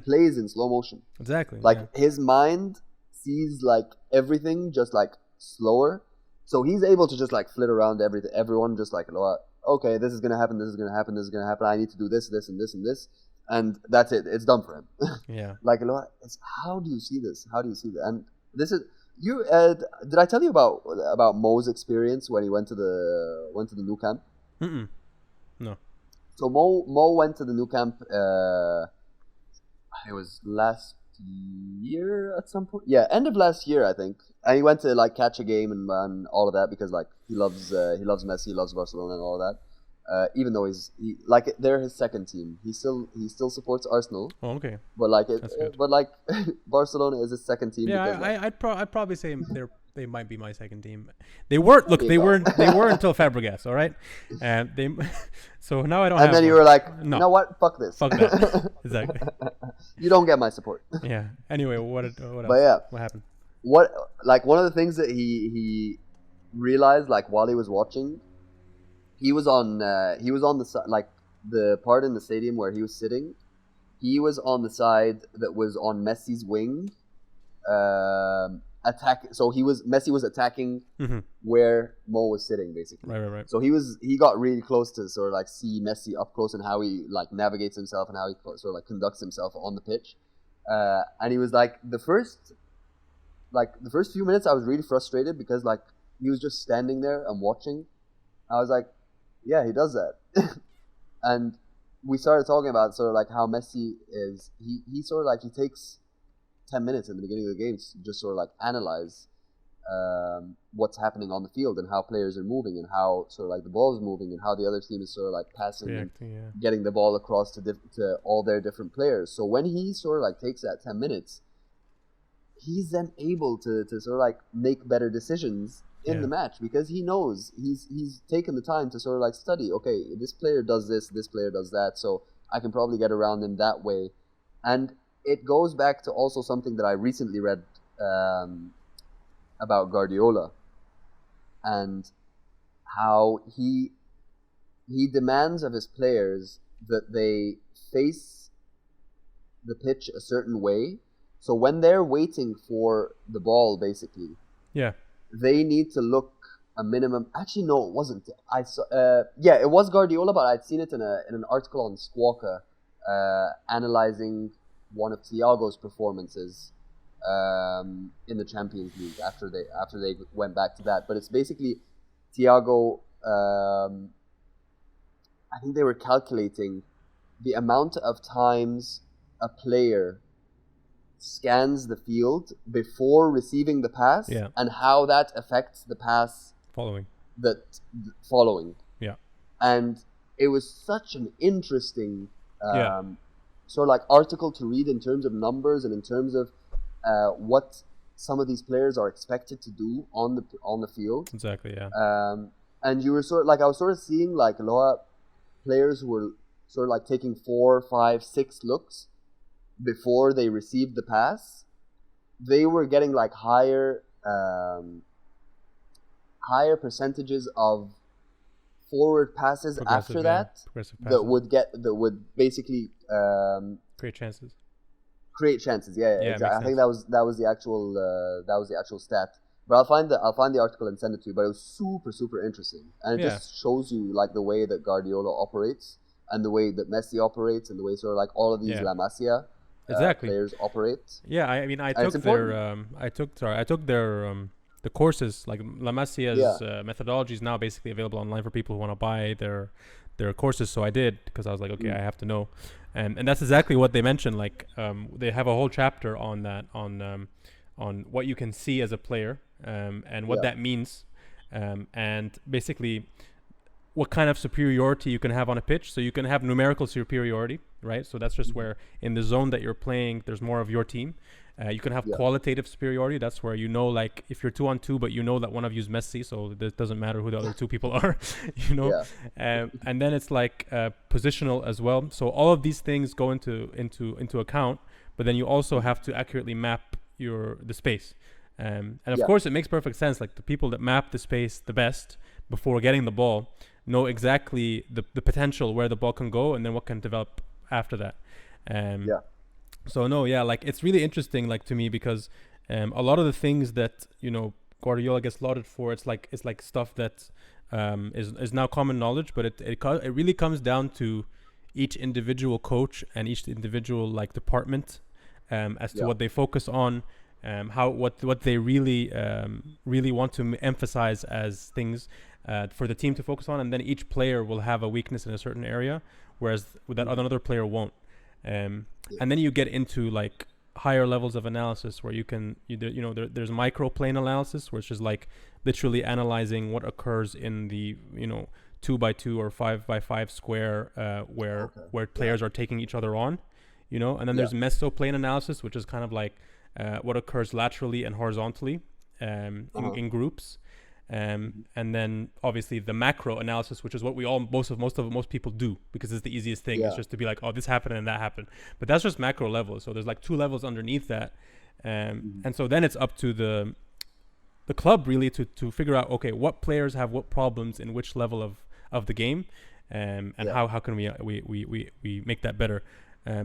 plays in slow motion. Exactly. Like his mind sees like everything just like slower, so he's able to just like flit around everyone just like, okay, this is gonna happen. This is gonna happen. This is gonna happen. I need to do this, and this, and this. And that's it. It's done for him. Yeah. Like, how do you see this? How do you see that? And this is you. Did I tell you about Mo's experience when he went to the new camp? No. So Mo went to the new camp. It was last year at some point. Yeah, end of last year, I think. And he went to like catch a game and all of that because like he loves Messi, he loves Barcelona and all of that. Even though they're his second team, he still supports Arsenal. Oh, okay. But like Barcelona is his second team. Yeah, I'd probably say they might be my second team. They weren't until Fabregas. All right, and they. So now I don't. And then you were like, no. You know what? Fuck this. Fuck that. Exactly. You don't get my support. Yeah. Anyway, what else? But yeah, what happened? One of the things that he realized like while he was watching. He was on the side, like the part in the stadium where he was sitting. He was on the side that was on Messi's wing, So Messi was attacking where Mo was sitting, basically. Right. So he got really close to sort of like see Messi up close and how he like navigates himself and how he sort of like conducts himself on the pitch. And he was like the first few minutes I was really frustrated because like he was just standing there and watching. I was like, yeah, he does that. And we started talking about sort of like how Messi is, he sort of like, he takes 10 minutes in the beginning of the game to just sort of like analyze what's happening on the field and how players are moving and how sort of like the ball is moving and how the other team is sort of like passing and getting the ball across to all their different players. So when he sort of like takes that 10 minutes, he's then able to sort of like make better decisions in the match because he knows he's taken the time to sort of like study, okay, this player does this player does that, so I can probably get around him that way. And it goes back to also something that I recently read about Guardiola and how he demands of his players that they face the pitch a certain way. So when they're waiting for the ball, basically, they need to look a minimum. Actually, no, it wasn't. I saw. It was Guardiola, but I'd seen it in an article on Squawka, analyzing one of Thiago's performances in the Champions League after they went back to that. But it's basically Thiago. I think they were calculating the amount of times a player scans the field before receiving the pass and how that affects the pass following. And it was such an interesting sort of like article to read in terms of numbers and in terms of what some of these players are expected to do on the field. Exactly, and you were sort of like, I was sort of seeing like a lot of players who were sort of like taking 4, 5, 6 looks before they received the pass. They were getting like higher percentages of forward passes after that would basically create chances. Exactly. I think that was the actual stat. But I'll find the article and send it to you. But it was super, super interesting, and it just shows you like the way that Guardiola operates and the way that Messi operates and the way sort of like all of these La Masia players operate. Yeah, I mean, I took their the courses, like La Masia's methodology is now basically available online for people who want to buy their courses. So I did, because I was like, okay, I have to know, and that's exactly what they mentioned. Like, they have a whole chapter on that, on what you can see as a player, and what that means, and basically what kind of superiority you can have on a pitch. So you can have numerical superiority, right? So that's just where in the zone that you're playing, there's more of your team. You can have qualitative superiority. That's where you know, like if you're 2-on-2, but you know that one of you is Messi, so it doesn't matter who the other two people are, you know. And then it's like positional as well. So all of these things go into account, but then you also have to accurately map the space. And of course, it makes perfect sense. Like the people that map the space the best before getting the ball know exactly the potential where the ball can go, and then what can develop after that. So like it's really interesting, like to me, because a lot of the things that Guardiola gets lauded for, it's like stuff that is now common knowledge, but it really comes down to each individual coach and each individual like department as to what they focus on, what they really want to emphasize as things for the team to focus on, and then each player will have a weakness in a certain area, whereas that another player won't. And then you get into like higher levels of analysis where there's microplane analysis, which is like literally analyzing what occurs in the 2x2 or 5x5 square where players are taking each other on, and then there's mesoplane analysis, which is kind of like what occurs laterally and horizontally in groups. And then obviously the macro analysis, which is what most people do, because it's the easiest thing. It's just to be like, oh, this happened and that happened, but that's just macro level. So there's like 2 levels underneath that, and so then it's up to the club really to figure out, okay, what players have what problems in which level of the game, and how can we make that better.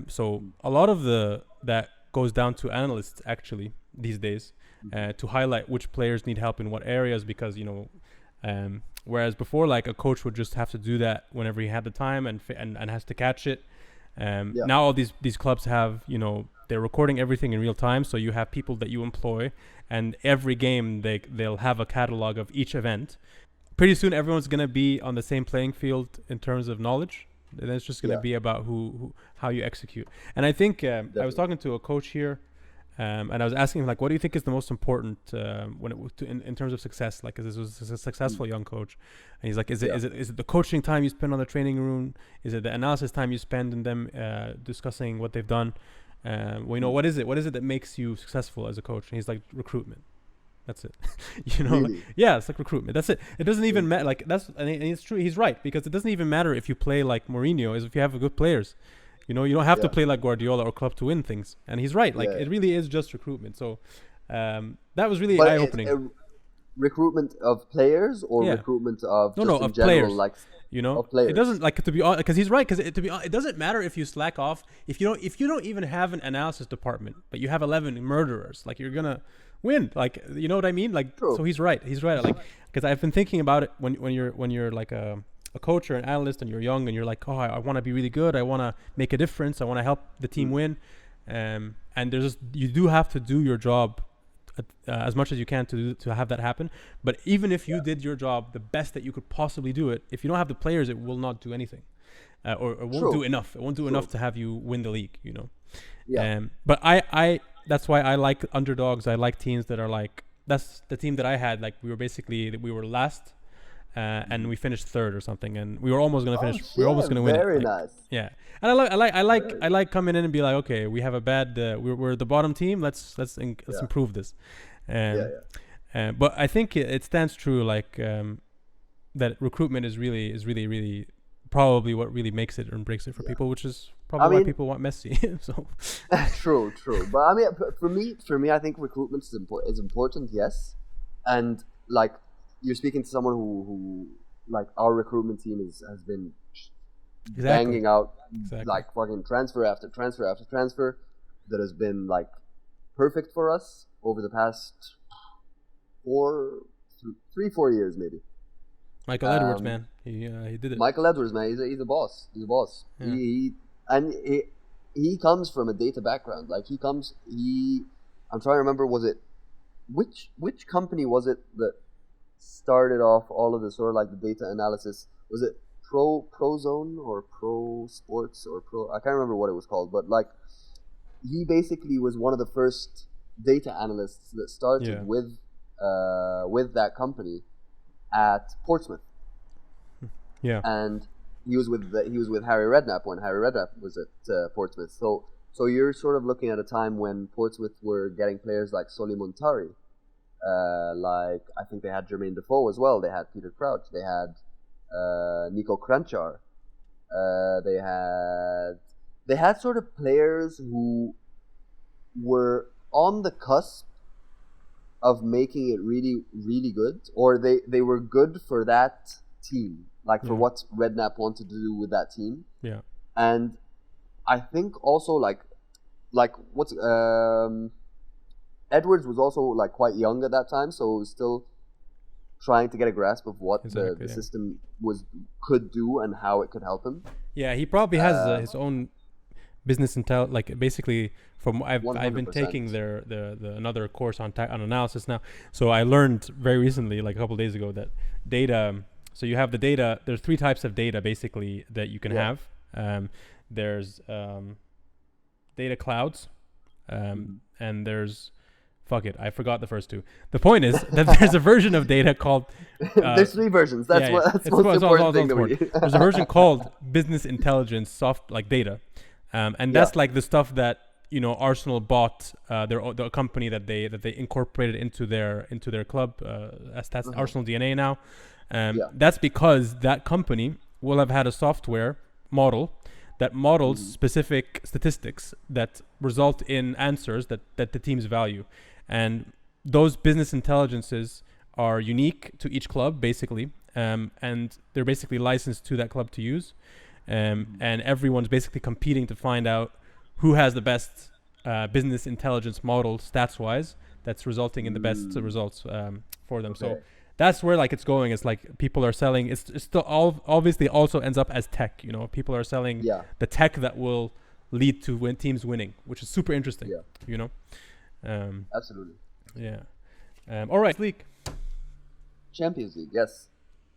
So a lot of that goes down to analysts actually these days. To highlight which players need help in what areas, because whereas before, like a coach would just have to do that whenever he had the time and has to catch it. Now all these clubs have, they're recording everything in real time, so you have people that you employ, and every game they'll have a catalog of each event. Pretty soon everyone's gonna be on the same playing field in terms of knowledge, and it's just gonna be about how you execute. And I think I was talking to a coach here. And I was asking him, like, what do you think is the most important in terms of success? Like, this was a successful young coach, and he's like, is it the coaching time you spend on the training room? Is it the analysis time you spend in them discussing what they've done? What is it? What is it that makes you successful as a coach? And he's like, recruitment. That's it. Really? It's like recruitment. That's it. It doesn't even matter. Like and it's true. He's right, because it doesn't even matter if you play like Mourinho, is if you have good players. You don't have to play like Guardiola or Klopp to win things. And he's right. Like it really is just recruitment. So that was really eye-opening. Recruitment of players or recruitment of of general, players. like of players. It doesn't, like, to be honest, because he's right. Because it doesn't matter if you slack off. If you don't even have an analysis department, but you have 11 murderers, like you're gonna win. Like, you know what I mean? Like, True. So he's right. Like, because I've been thinking about it when you're like a coach or an analyst and you're young and you're like, oh, I want to be really good. I want to make a difference. I want to help the team win. And you do have to do your job as much as you can to have that happen. But even if you did your job the best that you could possibly do it, if you don't have the players, it will not do anything, or it won't do enough. It won't do enough to have you win the league, But I that's why I like underdogs. I like teams that are like, that's the team that I had. Like we were last. And we finished 3rd or something, and we were almost gonna finish. We were almost gonna win. Very it. Nice. Yeah, and I like coming in and be like, okay, we have a bad. We're the bottom team. Let's improve this. But I think it stands true. Like that recruitment is really probably what really makes it and breaks it for people, which is probably why people want Messi. So True. But I mean, for me, I think recruitment is important. Yes, and like. You're speaking to someone who like our recruitment team has been banging out like fucking transfer after transfer after transfer that has been like perfect for us over the past 3-4 years maybe. Michael Edwards, man, he did it. Michael Edwards, man, he's a boss. He's a boss. Yeah. He comes from a data background. Like I'm trying to remember, was it which company was it that started off all of this sort of like the data analysis? Was it Prozone or Pro Sports or I can't remember what it was called, but like he basically was one of the first data analysts that started with that company at Portsmouth. Yeah. And he was with Harry Redknapp when Harry Redknapp was at Portsmouth. So you're sort of looking at a time when Portsmouth were getting players like Solly Montari, like I think they had Jermaine Defoe as well. They had Peter Crouch. They had Nico Kranjčar. They had sort of players who were on the cusp of making it really, really good, or they were good for that team, like for what Redknapp wanted to do with that team. Yeah. And I think also like what's Edwards was also like quite young at that time, so was still trying to get a grasp of what the system could do and how it could help him. Yeah, he probably has his own business intel. Like basically, from I've been taking the another course on analysis now. So I learned very recently, like a couple of days ago, that data. So you have the data. There's 3 types of data basically that you can have. There's data clouds, and there's I forgot the first 2. The point is that there's a version of data called there's 3 versions. That's that's the most important thing. There's a version called business intelligence data, and that's like the stuff that Arsenal bought the company that they incorporated into their club. That's Arsenal DNA now. That's because that company will have had a software model that models specific statistics that result in answers that the teams value. And those business intelligences are unique to each club, basically, and they're basically licensed to that club to use. And everyone's basically competing to find out who has the best business intelligence model stats-wise that's resulting in the best results for them. So that's where it's going. It's like people are selling. It's still obviously also ends up as tech. People are selling the tech that will lead to teams winning, which is super interesting. Absolutely. Yeah. All right. League. Champions League. Yes.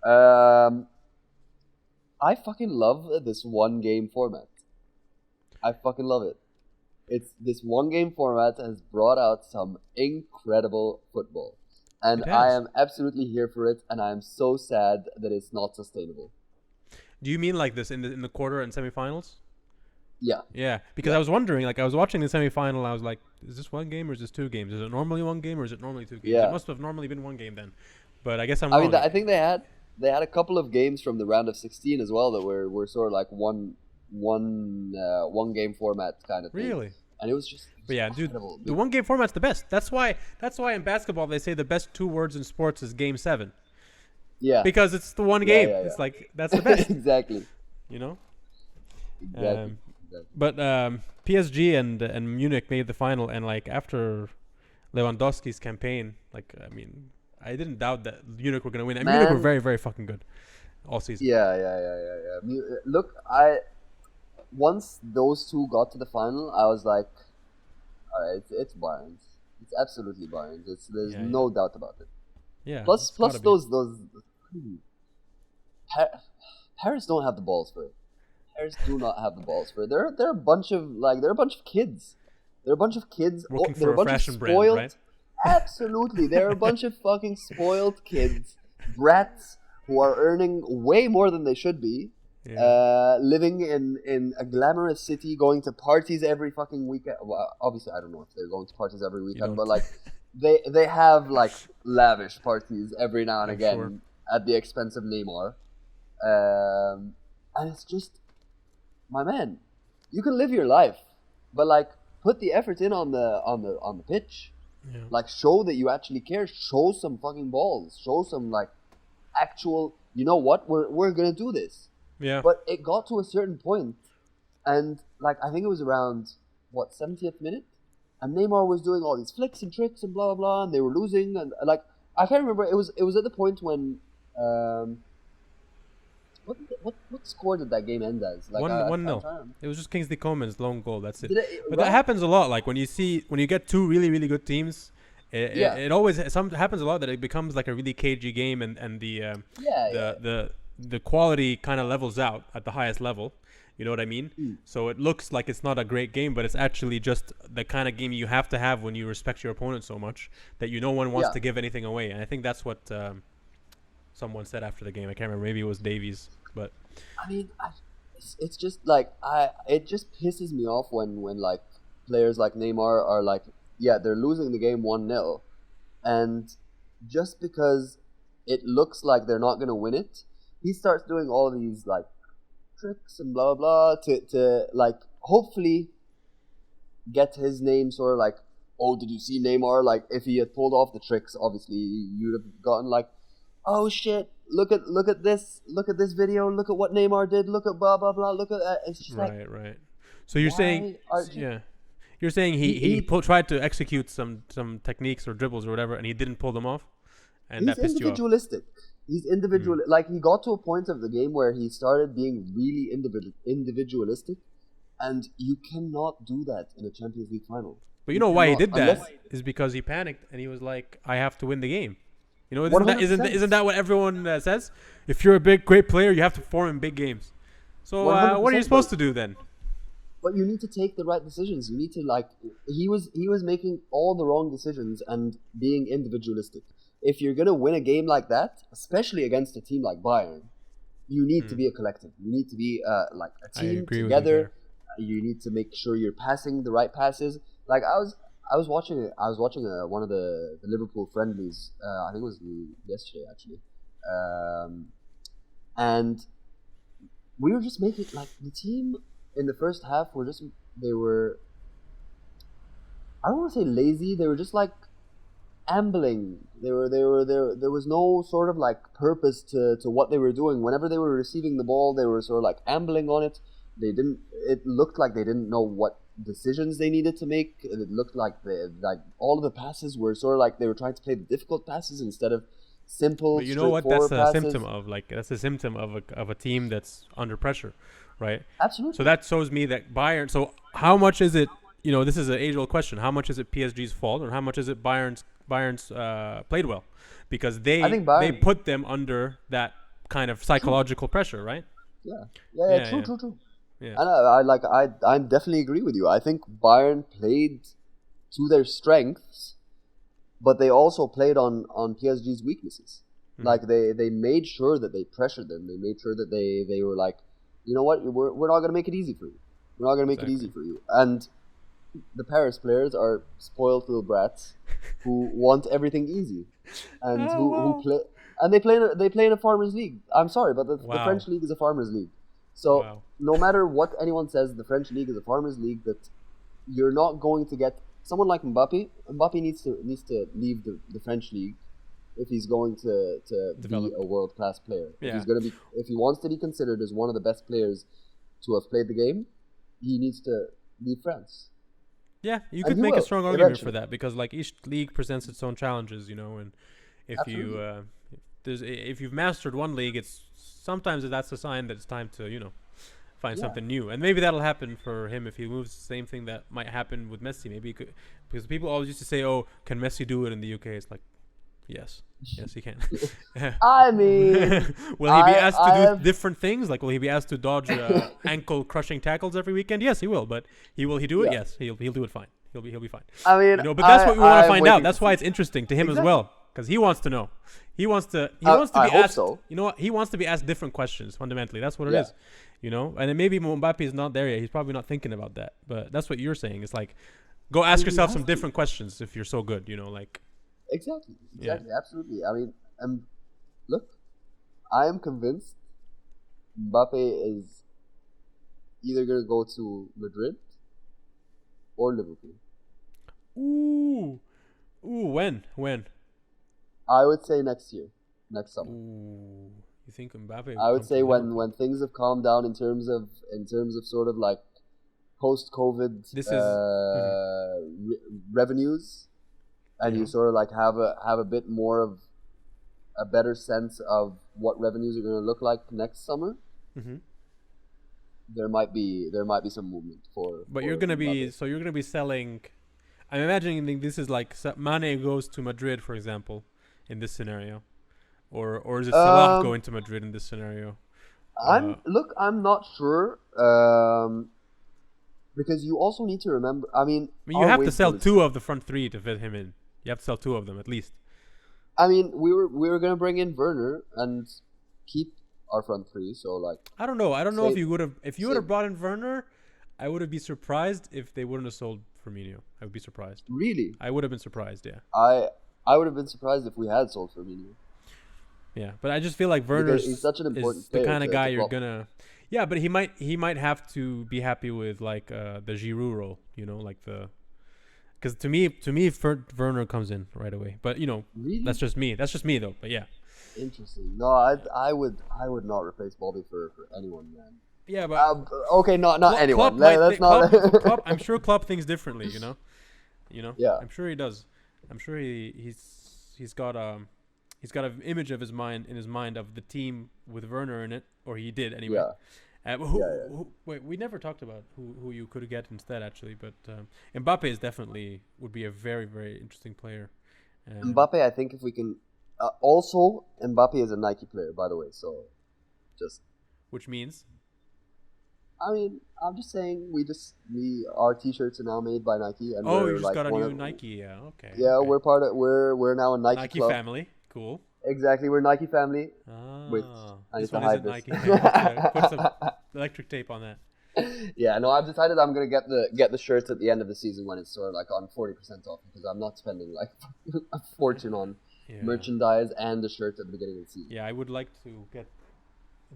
I fucking love this one game format. I fucking love it. This one game format has brought out some incredible football. And I am absolutely here for it, and I am so sad that it's not sustainable. Do you mean like this in the quarter and semifinals? Yeah. Yeah, because I was wondering, I was watching the semifinal, I was like, is this one game or is this 2 games? Is it normally 1 game or is it normally 2 games? Yeah. It must have normally been 1 game then, but I guess I'm wrong. I mean, I think they had a couple of games from the round of 16 as well that were sort of like one game format kind of thing. Really? And it was just incredible. Dude, the 1 game format's the best. That's why in basketball they say the best 2 words in sports is game 7. Yeah. Because it's the 1 game. Yeah. It's like that's the best. Exactly. Exactly. But PSG and Munich made the final, and after Lewandowski's campaign, I didn't doubt that Munich were going to win. And Munich were very, very fucking good all season. Yeah. Look, once those 2 got to the final, I was like, all right, it's Bayern's. It's absolutely Bayern's. There's no doubt about it. Yeah. Plus those Paris don't have the balls for it. Paris do not have the balls for it. They're a bunch of kids. They're a bunch of kids. Working They're for a bunch fashion of brand, spoiled. right? Absolutely, they're a bunch of fucking spoiled kids, brats who are earning way more than they should be. Yeah. Living in a glamorous city, going to parties every fucking weekend. Well, obviously, I don't know if they're going to parties every weekend, but they have lavish parties every now and again at the expense of Neymar. And it's just, my man, you can live your life, but put the effort in on the pitch. Yeah. Show that you actually care. Show some fucking balls. Show some actual. You know what? We're gonna do this. Yeah. But it got to a certain point, and I think it was around 70th minute, and Neymar was doing all these flicks and tricks and blah blah blah, and they were losing, and I can't remember. It was at the point when what score did that game end as? 1-0. It was just Kingsley Coman's lone goal. That's it. But right? that happens a lot. When you get 2 really, really good teams, it always happens a lot that it becomes a really cagey game, and the quality kind of levels out at the highest level. You know what I mean? So it looks like it's not a great game, but it's actually just the kind of game you have to have when you respect your opponent so much that no one wants to give anything away. And I think that's what someone said after the game. I can't remember. Maybe it was Davies, but I mean, it's just like it just pisses me off when like players like Neymar are like, yeah, they're losing the game 1-0, and just because it looks like they're not gonna win it, he starts doing all these like tricks and blah blah blah to like hopefully get his name sort of like, oh, did you see Neymar? Like, if he had pulled off the tricks, obviously you'd have gotten like, oh shit, look at this video, look at what Neymar did, look at blah blah blah, look at that. It's just right. So you're saying, yeah, you're saying he tried to execute some techniques or dribbles or whatever, and he didn't pull them off, and that pissed you off. He's individual. Like, he got to a point of the game where he started being really individualistic, and you cannot do that in a Champions League final. But you know why he did that is because he panicked and he was like, I have to win the game. You know, isn't that what everyone says? If you're a great player, you have to perform in big games. So what are you supposed to do then? But you need to take the right decisions. You need to, like, he was making all the wrong decisions and being individualistic. If you're gonna win a game like that, especially against a team like Bayern, you need to be a collective. You need to be like a team together. You need to make sure you're passing the right passes. Like, I was watching one of the Liverpool friendlies. I think it was yesterday actually, and we were just making, like, the team in the first half I don't want to say lazy. They were just like ambling. There was no sort of like purpose to what they were doing. Whenever they were receiving the ball, they were sort of like ambling on it. It looked like they didn't know what decisions they needed to make. It looked like all of the passes were sort of like they were trying to play the difficult passes instead of simple. But you know what? That's a symptom of a team that's under pressure, right? Absolutely. So that shows me that Bayern. So how much is it? You know, this is an age-old question. How much is it PSG's fault, or how much is it Bayern's played well? Because they put them under that kind of psychological pressure, right? Yeah. True. Yeah. I definitely agree with you. I think Bayern played to their strengths, but they also played on PSG's weaknesses. Mm-hmm. Like, they made sure that they pressured them. They made sure that they were like, you know what, we're not going to make it easy for you. We're not going to make it easy for you. And the Paris players are spoiled little brats who want everything easy, and who play, and they play in a farmers league. I'm sorry, but the French league is a farmers league. So no matter what anyone says, the French league is a farmers league. That you're not going to get someone like Mbappe. Mbappe needs to leave the French league if he's going to be a world class player. Yeah. If he wants to be considered as one of the best players to have played the game, he needs to leave France. Yeah, you could make a strong argument for that, because like each league presents its own challenges, you know, and if you've mastered one league, sometimes that's a sign that it's time to, you know, find something new. And maybe that'll happen for him if he moves. Same thing that might happen with Messi. Maybe he could, because people always used to say, "Oh, can Messi do it in the UK?" It's like, yes, he can. I mean, will he be asked to do different things? Like, will he be asked to dodge ankle crushing tackles every weekend? Yes, he will. But will he do it? Yes, he'll do it fine. He'll be fine. I mean, you know, but that's what we want to find out. That's why it's interesting to him as well, because he wants to know. He wants to be asked. So. You know what? He wants to be asked different questions. Fundamentally, that's what it is. You know, and then maybe Mbappe is not there yet. He's probably not thinking about that. But that's what you're saying. It's like, go ask yourself some different questions if you're so good. You know, like. Exactly. Absolutely. I mean, look, I am convinced Mbappe is either going to go to Madrid or Liverpool. Ooh, when? I would say next summer. Ooh, you think Mbappe? I would say when things have calmed down in terms of sort of like post-COVID revenues. And you sort of like have a bit more of a better sense of what revenues are going to look like next summer. Mm-hmm. There might be some movement for. But you're gonna be selling. I'm imagining this is like Mane goes to Madrid, for example, in this scenario, or is it Salah going to Madrid in this scenario? I'm not sure. Because you also need to remember. I mean, you have to sell two of the front three to fit him in. You have to sell two of them at least. I mean, we were gonna bring in Werner and keep our front three. So like, I don't know. I don't know if say, you would have say, brought in Werner. I would have been surprised if they wouldn't have sold Firmino. I would be surprised. really, I would have been surprised. Yeah. I would have been surprised if we had sold Firmino. Yeah, but I just feel like Because Werner's he's such an important is the player kind of guy to you're Klopp. gonna. Yeah, but he might have to be happy with like the Giroud role, like the. Because to me, Werner comes in right away. But Really? that's just me. That's just me though. But yeah. Interesting. No, I would not replace Bobby for anyone, man. Yeah, but Okay, not anyone. Klopp might Let's think, not. Klopp, I'm sure Klopp thinks differently. Yeah. I'm sure he does. I'm sure he's got an image of his mind of the team with Werner in it, or he did anyway. Yeah. Wait, we never talked about who you could get instead actually, but Mbappe is definitely would be a very, very interesting player. Mbappe, I think if we can. Also, Mbappe is a Nike player, by the way. So, just. Which means. I mean, I'm just saying our T-shirts are now made by Nike, and Oh, we're you just like got a one new of- Nike, yeah, okay. Yeah, okay. we're now a Nike club. family, cool. Exactly, we're Nike family. Ah, Wait, I need this to one hide isn't this. Nike. Yeah, put some electric tape on that. Yeah, no, I've decided I'm gonna get the shirts at the end of the season when it's sort of like on 40% off, because I'm not spending like a fortune on merchandise and the shirts at the beginning of the season. Yeah, I would like to get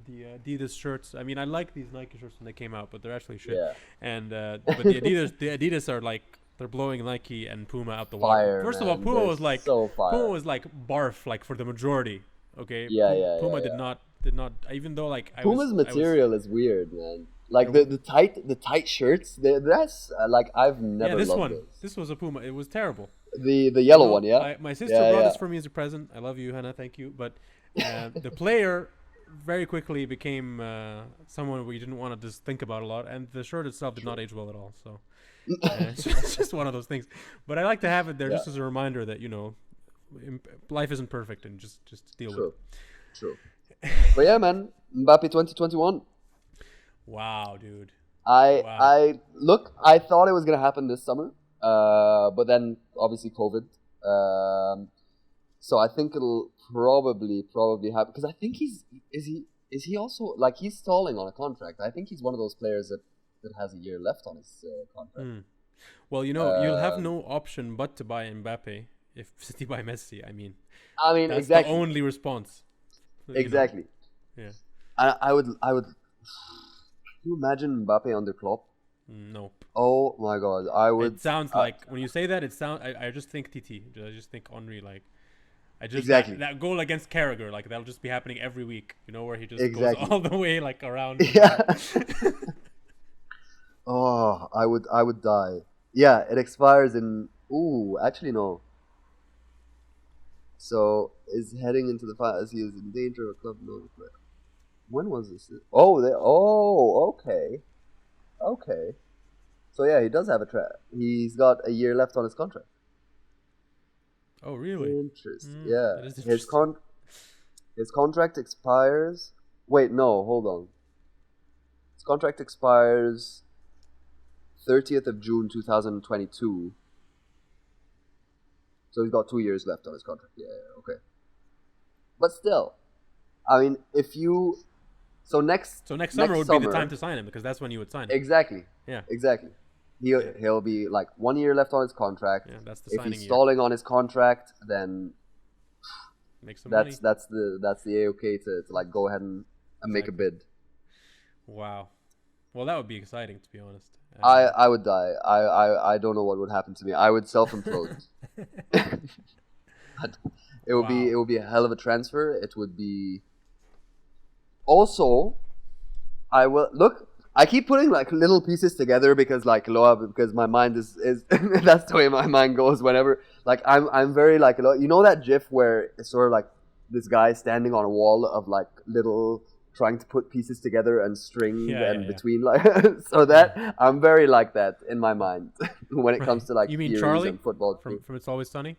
the Adidas shirts. I mean, I like these Nike shirts when they came out, but they're actually shit. Yeah. And but the Adidas are like they're blowing Nike and Puma out the water. Fire, First man. of all, Puma They're was like so fire. Puma was like barf like for the majority. Okay. Yeah, Puma yeah. did not even though like Puma's material is weird, man. Like the tight shirts. That's like I've never this loved one. those. This was a Puma. It was terrible. The yellow one, yeah. My sister Yeah, brought yeah. this for me as a present. I love you, Hannah. Thank you. But the player very quickly became someone we didn't want to just think about a lot, and the shirt itself did not age well at all. So it's just one of those things. But I like to have it there just as a reminder that life isn't perfect, and just deal with it. True. But yeah, man, Mbappe 2021. Wow, dude. I thought it was gonna happen this summer, but then obviously COVID. So I think it'll probably happen, because I think is he also like he's stalling on a contract. I think he's one of those players that has a year left on his contract. Well, you'll have no option but to buy Mbappe if City buy Messi. I mean that's exactly. the only response. Exactly. Yeah. I would. Can you imagine Mbappe under Klopp? No. Oh my God, I would. It sounds like when you say that, I just think TT. I just think Henry. Like, I just Exactly. that goal against Carragher. Like that'll just be happening every week. Where he just Exactly. goes all the way like around. Yeah. Oh, I would die. Yeah, it expires in. Ooh, actually no. So is heading into the final as he is in danger of a club no. When was this? Okay. Okay. So yeah, he does have he's got a year left on his contract. Oh really? Interesting. That Yeah. is His contract expires. Wait, no, hold on. His contract expires 30th of June 2022. So he's got 2 years left on his contract. Yeah, okay. But still, I mean, if you next summer would be the time to sign him, because that's when you would sign him. Exactly. Yeah. Exactly. He'll be like 1 year left on his contract. Yeah, that's the if signing he's year. stalling on his contract, then Make some money. that's the A-OK to like go ahead and make a bid. Wow. Well, that would be exciting, to be honest. I would die. I don't know what would happen to me. I would self-implode. It would be a hell of a transfer. It would be. Also, I keep putting like little pieces together because my mind is that's the way my mind goes whenever like I'm very like that GIF where it's sort of like this guy standing on a wall of like little trying to put pieces together and string between like so that I'm very like that in my mind when it comes to like you mean theories Charlie and football from It's Always Sunny?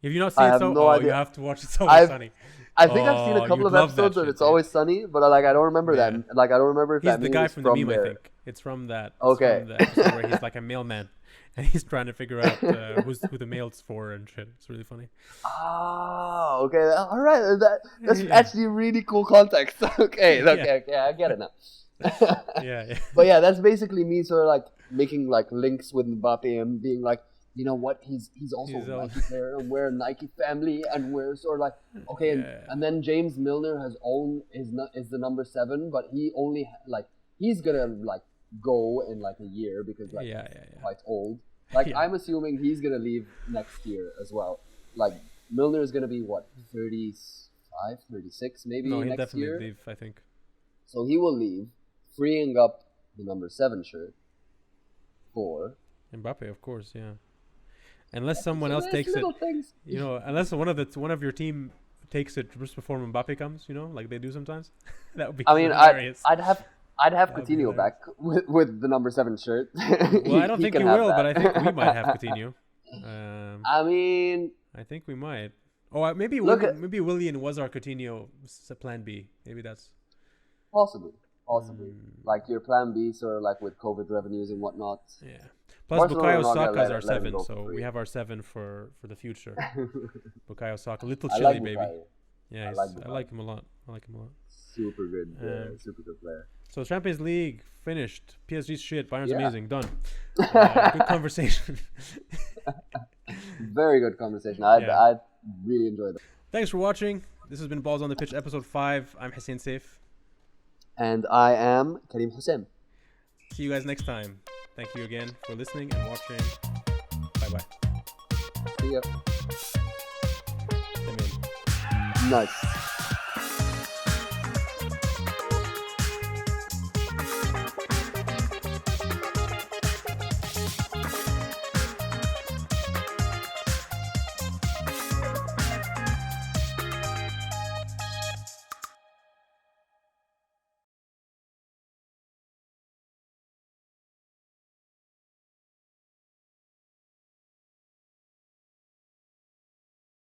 Have you not seen I have no idea. You have to watch It's Always Sunny. I think I've seen a couple of episodes of It's Always Sunny, but like I don't remember that. Like I don't remember if He's that the meme guy is from the meme, there. I think. It's from that. It's Okay. from the episode where he's like a mailman, and he's trying to figure out who the mail's for and shit. It's really funny. Ah, okay. All right. That's Yeah. actually really cool context. Okay, Yeah. okay, I get it now. Yeah. But yeah, that's basically me sort of like making like links with Mbappe and being like, you know what, he's also He's a al- Nike player and we're a Nike family and we're sort of like okay, Yeah. and then James Milner is the number 7, but he only he's gonna like go in like a year because like Yeah. he's quite old. Like Yeah. I'm assuming he's gonna leave next year as well. Like Milner is gonna be what 35, 36 maybe No, he'll next definitely year. leave. I think. So he will leave, freeing up the number 7 shirt for Mbappe, of course. Yeah. Unless someone else There's takes it, little things. you know, unless one of your team takes it just before Mbappe comes, you know, like they do sometimes. That would be I mean, hilarious. I'd have That would be Coutinho hilarious. back with the number 7 shirt. Well, I don't think you will, but I think we might have Coutinho. I mean, I think we might. Oh, maybe Look at- maybe Willian was our Coutinho plan B. Maybe that's. possibly. Like your plan B, sort of like with COVID revenues and whatnot. Yeah. Plus, Barcelona Bukayo are not gonna Saka is let our him 7, go so for we free. have our 7 for the future. Bukayo Saka, little I chilly like baby. Bukayo. Yeah, I like I Bukayo. like him a lot. I like him a lot. Super good player. So Champions League finished. PSG's shit. Bayern's Yeah. amazing. Done. Good conversation. Very good conversation. Yeah. I really enjoyed it. Thanks for watching. This has been Balls on the Pitch, episode 5. I'm Hussein Seif. And I am Kareem Hosem. See you guys next time. Thank you again for listening and watching. Bye bye. See ya. Amen. Nice.